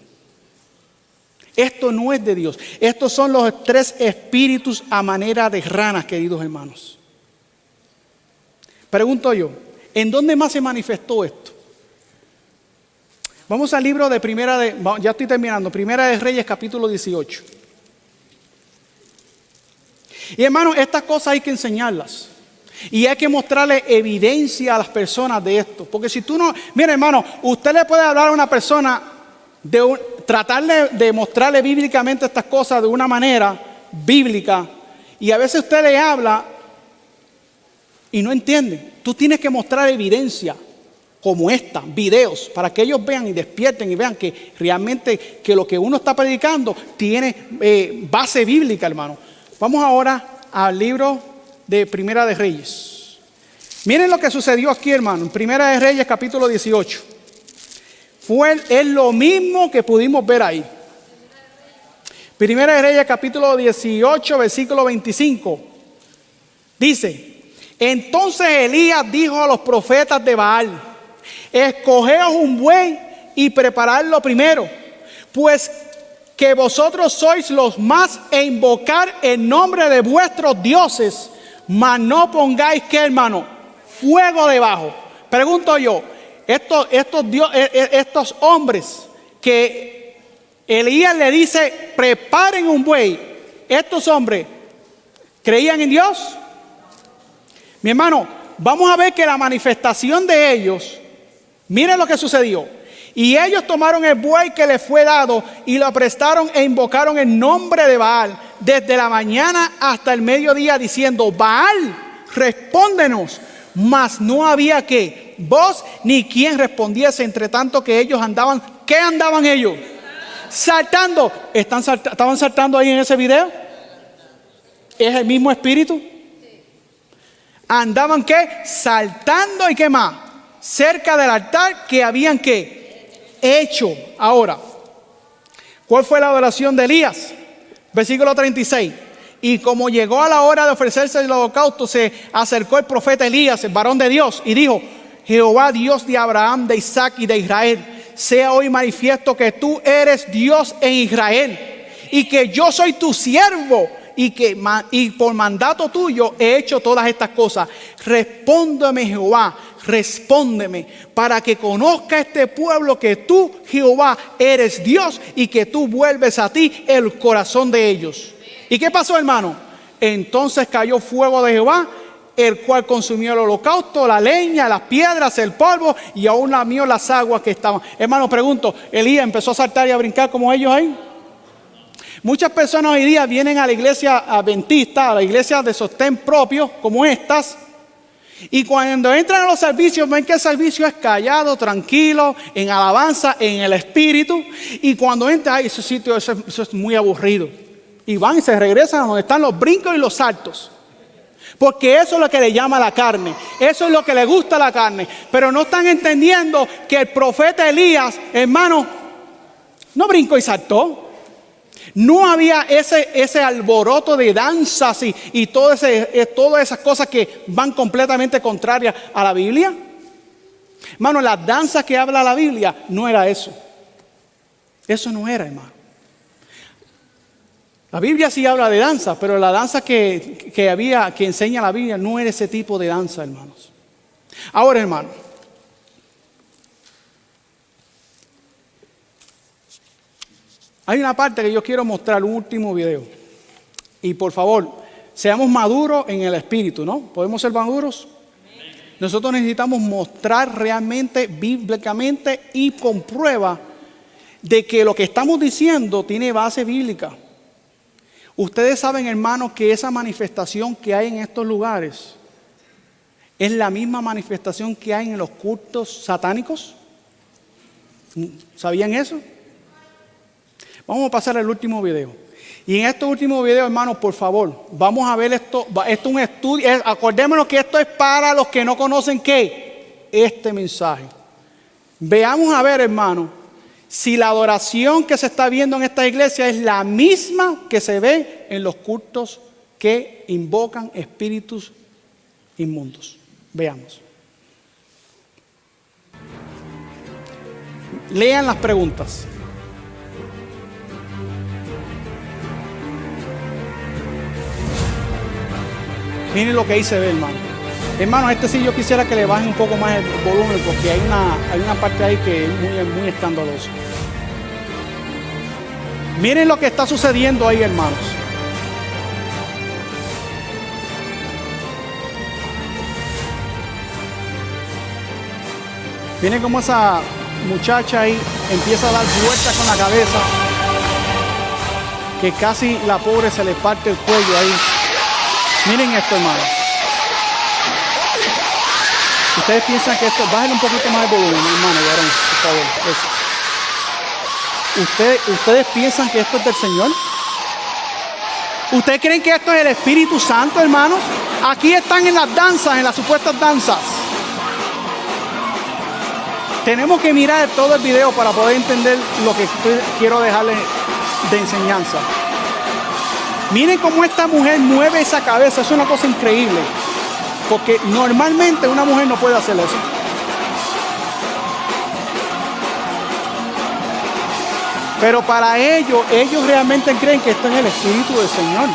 Esto no es de Dios. Estos son los tres espíritus a manera de ranas, queridos hermanos. Pregunto yo, ¿en dónde más se manifestó esto? Vamos al libro de ya estoy terminando, Primera de Reyes, capítulo 18. Y hermanos, estas cosas hay que enseñarlas. Y hay que mostrarle evidencia a las personas de esto. Porque si tú no... Mira, hermano, usted le puede hablar a una persona, tratar de mostrarle bíblicamente estas cosas de una manera bíblica. Y a veces usted le habla y no entiende. Tú tienes que mostrar evidencia como esta, videos, para que ellos vean y despierten y vean que realmente que lo que uno está predicando tiene base bíblica, hermano. Vamos ahora al libro de Primera de Reyes. Miren lo que sucedió aquí, hermano, en Primera de Reyes, capítulo 18. Es lo mismo que pudimos ver ahí. Primera de Reyes, capítulo 18, versículo 25. Dice: entonces Elías dijo a los profetas de Baal: escogeos un buey y preparadlo primero, pues que vosotros sois los más en invocar el nombre de vuestros dioses, mas no pongáis, ¿qué, hermano? Fuego debajo. Pregunto yo, estos hombres que Elías le dice preparen un buey, ¿estos hombres creían en Dios? Mi hermano, vamos a ver que la manifestación de ellos, miren lo que sucedió. Y ellos tomaron el buey que les fue dado y lo prestaron e invocaron el nombre de Baal desde la mañana hasta el mediodía, diciendo: Baal, respóndenos. Mas no había que voz ni quien respondiese, entre tanto que ellos andaban. ¿Qué andaban ellos? Saltando. ¿Estaban saltando ahí en ese video? ¿Es el mismo espíritu? ¿Andaban qué? Saltando. ¿Y qué más? Cerca del altar que habían ¿qué? Hecho. Ahora, ¿cuál fue la adoración de Elías? Versículo 36. Y como llegó a la hora de ofrecerse el holocausto, se acercó el profeta Elías, el varón de Dios, y dijo: Jehová, Dios de Abraham, de Isaac y de Israel, sea hoy manifiesto que tú eres Dios en Israel, y que yo soy tu siervo, y por mandato tuyo he hecho todas estas cosas. Respóndeme, Jehová, respóndeme, para que conozca este pueblo que tú, Jehová, eres Dios, y que tú vuelves a ti el corazón de ellos. ¿Y qué pasó, hermano? Entonces cayó fuego de Jehová, el cual consumió el holocausto, la leña, las piedras, el polvo, y aún lamió las aguas que estaban. Hermano, pregunto, ¿Elías empezó a saltar y a brincar como ellos ahí? Muchas personas hoy día vienen a la iglesia adventista, a la iglesia de sostén propio, como estas, y cuando entran a los servicios ven que el servicio es callado, tranquilo, en alabanza, en el espíritu, y cuando entran, ay, ese sitio eso es muy aburrido, y van y se regresan a donde están los brincos y los saltos, porque eso es lo que le llama la carne, eso es lo que le gusta a la carne, pero no están entendiendo que el profeta Elías, hermano, no brincó y saltó. No había ese alboroto de danzas y todas esas cosas que van completamente contrarias a la Biblia. Hermano, las danzas que habla la Biblia no era eso. Eso no era, hermano. La Biblia sí habla de danza, pero la danza que enseña la Biblia no era ese tipo de danza, hermanos. Ahora, hermano, hay una parte que yo quiero mostrar, un último video. Y por favor, seamos maduros en el espíritu, ¿no? ¿Podemos ser maduros? Nosotros necesitamos mostrar realmente, bíblicamente y con prueba de que lo que estamos diciendo tiene base bíblica. Ustedes saben, hermanos, que esa manifestación que hay en estos lugares es la misma manifestación que hay en los cultos satánicos. ¿Sabían eso? Vamos a pasar al último video. Y en este último video, hermanos, por favor, vamos a ver esto. Esto es un estudio. Acordémonos que esto es para los que no conocen ¿qué? Este mensaje. Veamos a ver, hermanos, si la adoración que se está viendo en esta iglesia es la misma que se ve en los cultos que invocan espíritus inmundos. Veamos. Lean las preguntas. Miren lo que ahí se ve, hermano. Hermano, este sí yo quisiera que le bajen un poco más el volumen porque hay una parte ahí que es muy escandalosa. Miren lo que está sucediendo ahí, hermanos. Miren cómo esa muchacha ahí empieza a dar vueltas con la cabeza, que casi la pobre se le parte el cuello ahí. Miren esto, hermano. Ustedes piensan que esto... Bájenle un poquito más el volumen, hermano, varón, por favor. Eso. ¿Ustedes piensan que esto es del Señor? ¿Ustedes creen que esto es el Espíritu Santo, hermanos? Aquí están en las danzas, en las supuestas danzas. Tenemos que mirar todo el video para poder entender lo que quiero dejarles de enseñanza. Miren cómo esta mujer mueve esa cabeza. Es una cosa increíble. Porque normalmente una mujer no puede hacer eso. Pero para ellos realmente creen que esto es el Espíritu del Señor.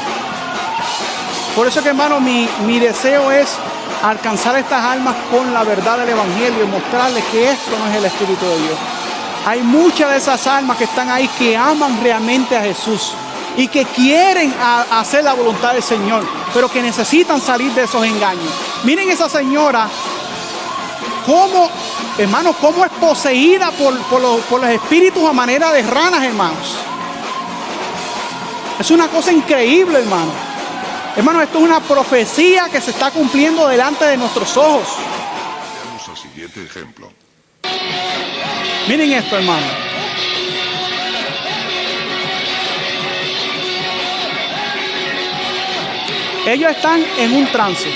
Por eso que, hermano, mi deseo es alcanzar a estas almas con la verdad del Evangelio y mostrarles que esto no es el Espíritu de Dios. Hay muchas de esas almas que están ahí que aman realmente a Jesús y que quieren hacer la voluntad del Señor, pero que necesitan salir de esos engaños. Miren esa señora, cómo, hermanos, cómo es poseída por los espíritus a manera de ranas, hermanos. Es una cosa increíble, hermano. Hermano, esto es una profecía que se está cumpliendo delante de nuestros ojos. Veamos el siguiente ejemplo. Miren esto, hermano. Ellos están en un trance.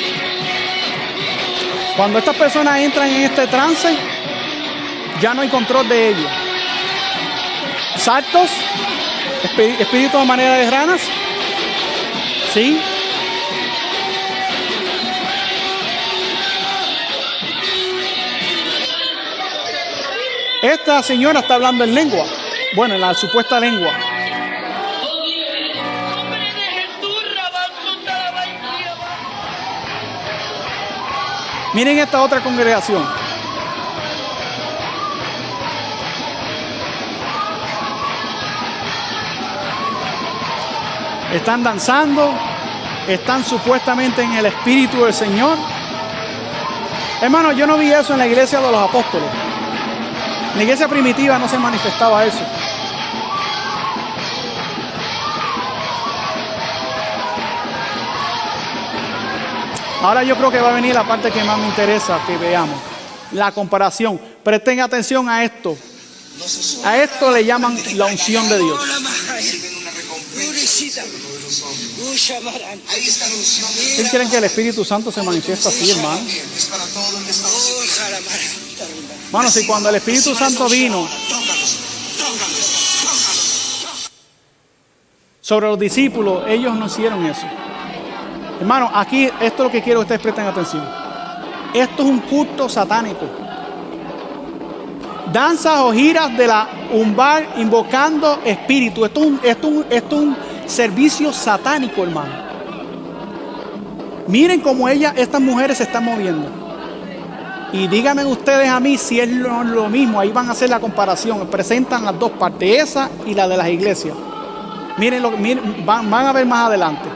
Cuando estas personas entran en este trance, ya no hay control de ellos. Saltos, espíritus a manera de ranas, ¿sí? Esta señora está hablando en lengua, bueno, en la supuesta lengua. Miren esta otra congregación. Están danzando, están supuestamente en el Espíritu del Señor. Hermano, yo no vi eso en la iglesia de los apóstoles. En la iglesia primitiva no se manifestaba eso. Ahora yo creo que va a venir la parte que más me interesa que veamos. La comparación. Presten atención a esto. A esto le llaman la unción de Dios. ¿Ustedes creen que el Espíritu Santo se manifiesta así, hermano? Hermano, si cuando el Espíritu Santo vino sobre los discípulos, ellos no hicieron eso. Hermano, aquí esto es lo que quiero que ustedes presten atención. Esto es un culto satánico. Danzas o giras de la Umbral invocando espíritu. Esto es un servicio satánico, hermano. Miren cómo estas mujeres se están moviendo. Y díganme ustedes a mí si es lo mismo. Ahí van a hacer la comparación. Presentan las dos partes, esa y la de las iglesias. Miren, van a ver más adelante.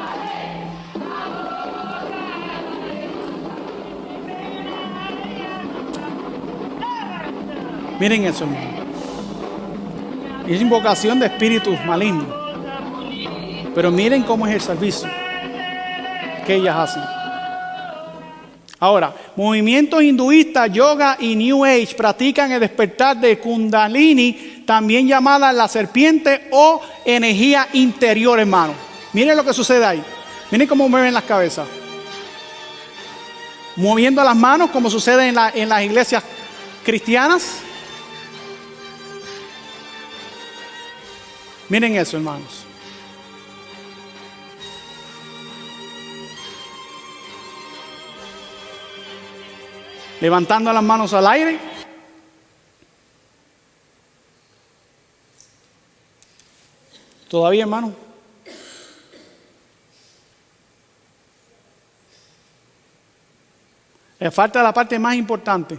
Miren eso, hermano. Es invocación de espíritus malignos. Pero miren cómo es el servicio que ellas hacen. Ahora, movimientos hinduistas, yoga y New Age practican el despertar de Kundalini también llamada la serpiente o energía interior, hermano. Miren lo que sucede ahí. Miren cómo mueven las cabezas. Moviendo las manos, como sucede en las iglesias cristianas. Miren eso, hermanos. Levantando las manos al aire. ¿Todavía, hermano? Le falta la parte más importante.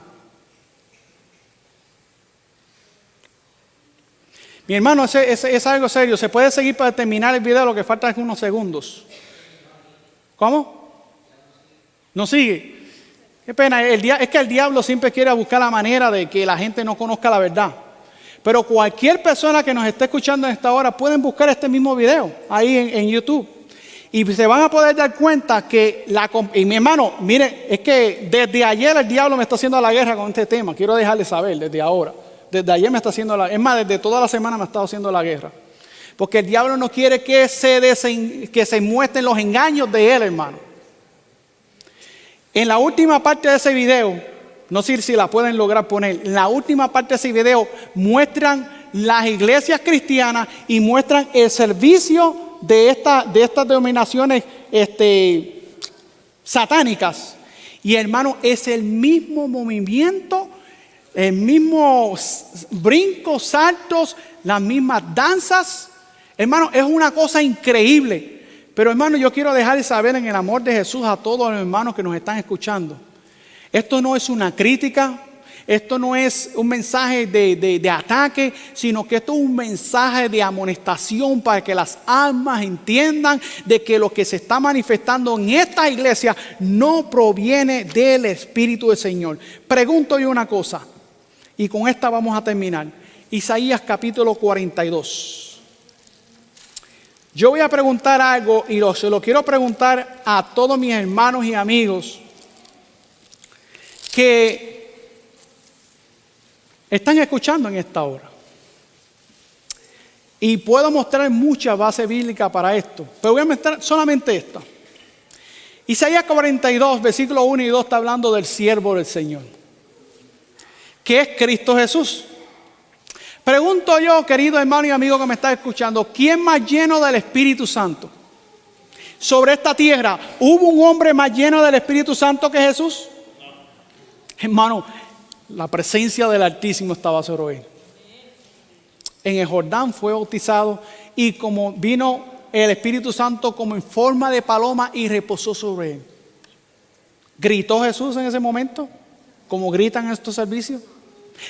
Mi hermano, es algo serio. Se puede seguir para terminar el video, lo que falta es unos segundos. ¿Cómo? ¿No sigue? Qué pena. Es que el diablo siempre quiere buscar la manera de que la gente no conozca la verdad. Pero cualquier persona que nos esté escuchando en esta hora pueden buscar este mismo video ahí en YouTube. Y se van a poder dar cuenta que y mi hermano, mire, es que desde ayer el diablo me está haciendo la guerra con este tema. Quiero dejarle saber desde ahora. Desde ayer me está haciendo es más, desde toda la semana me ha estado haciendo la guerra. Porque el diablo no quiere que se muestren los engaños de él, hermano. En la última parte de ese video, no sé si la pueden lograr poner, en la última parte de ese video muestran las iglesias cristianas y muestran el servicio de estas denominaciones satánicas. Y hermano, es el mismo movimiento, el mismo brincos, saltos, las mismas danzas. Hermano, es una cosa increíble. Pero hermano, yo quiero dejarles saber en el amor de Jesús a todos los hermanos que nos están escuchando. Esto no es una crítica, esto no es un mensaje de ataque, sino que esto es un mensaje de amonestación para que las almas entiendan de que lo que se está manifestando en esta iglesia no proviene del Espíritu del Señor. Pregunto yo una cosa, y con esta vamos a terminar. Isaías capítulo 42. Yo voy a preguntar algo y se lo quiero preguntar a todos mis hermanos y amigos que están escuchando en esta hora. Y puedo mostrar mucha base bíblica para esto, pero voy a mostrar solamente esta. Isaías 42, versículos 1 y 2 está hablando del siervo del Señor, que es Cristo Jesús. Pregunto yo, querido hermano y amigo que me está escuchando, ¿quién más lleno del Espíritu Santo? Sobre esta tierra, ¿hubo un hombre más lleno del Espíritu Santo que Jesús? No. Hermano, la presencia del Altísimo estaba sobre él. En el Jordán fue bautizado y como vino el Espíritu Santo como en forma de paloma y reposó sobre él. ¿Gritó Jesús en ese momento? ¿Como gritan en estos servicios?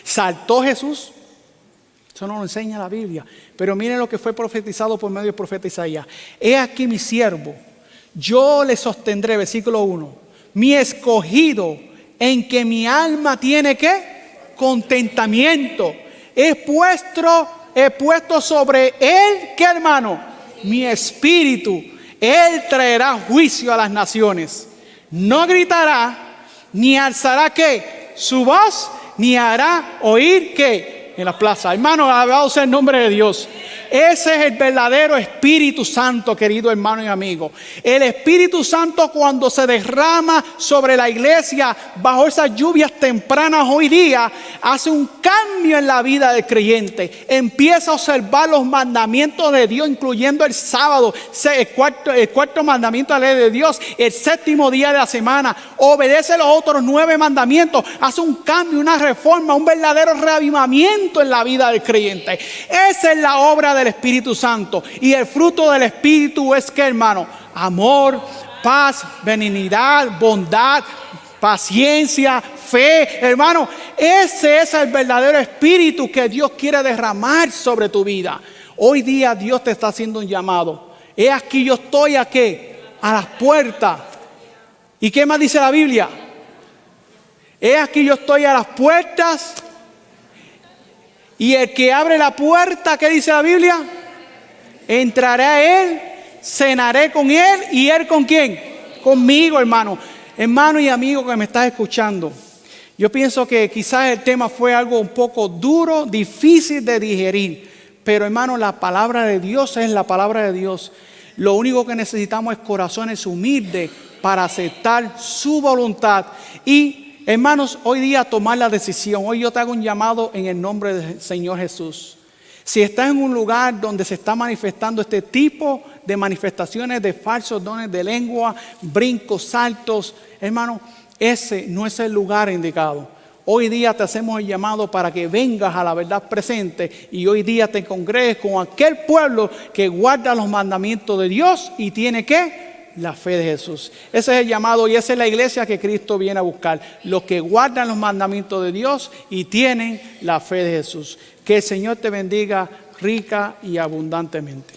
¿Saltó Jesús? Eso no lo enseña la Biblia. Pero miren lo que fue profetizado por medio del profeta Isaías. He aquí mi siervo, yo le sostendré, versículo 1. Mi escogido, en que mi alma tiene ¿qué? Contentamiento. He puesto sobre él, ¿qué hermano? Mi espíritu. Él traerá juicio a las naciones. No gritará, ni alzará ¿qué? Su voz, ni hará oír ¿qué? En la plaza. Hermano, alabado sea el nombre de Dios. Ese es el verdadero Espíritu Santo, querido hermano y amigo. El Espíritu Santo, cuando se derrama sobre la iglesia bajo esas lluvias tempranas hoy día, hace un cambio en la vida del creyente. Empieza a observar los mandamientos de Dios, incluyendo el sábado, el cuarto mandamiento de la ley de Dios, el séptimo día de la semana. Obedece los otros 9 mandamientos. Hace un cambio, una reforma, un verdadero reavivamiento en la vida del creyente. Esa es la obra del Espíritu Santo. Y el fruto del Espíritu es ¿qué, hermano? Amor, paz, benignidad, bondad, paciencia, fe. Hermano, ese es el verdadero Espíritu que Dios quiere derramar sobre tu vida. Hoy día Dios te está haciendo un llamado. He aquí yo estoy aquí a las puertas. ¿Y qué más dice la Biblia? He aquí yo estoy a las puertas. Y el que abre la puerta, ¿qué dice la Biblia? Entraré a él, cenaré con él y él ¿con quién? Conmigo, hermano. Hermano y amigo que me estás escuchando. Yo pienso que quizás el tema fue algo un poco duro, difícil de digerir. Pero hermano, la palabra de Dios es la palabra de Dios. Lo único que necesitamos es corazones humildes para aceptar su voluntad. Y hermanos, hoy día tomar la decisión. Hoy yo te hago un llamado en el nombre del Señor Jesús. Si estás en un lugar donde se está manifestando este tipo de manifestaciones de falsos dones de lengua, brincos, saltos, hermano, ese no es el lugar indicado. Hoy día te hacemos el llamado para que vengas a la verdad presente y hoy día te congregues con aquel pueblo que guarda los mandamientos de Dios y tiene ¿qué? La fe de Jesús. Ese es el llamado y esa es la iglesia que Cristo viene a buscar. Los que guardan los mandamientos de Dios y tienen la fe de Jesús. Que el Señor te bendiga rica y abundantemente.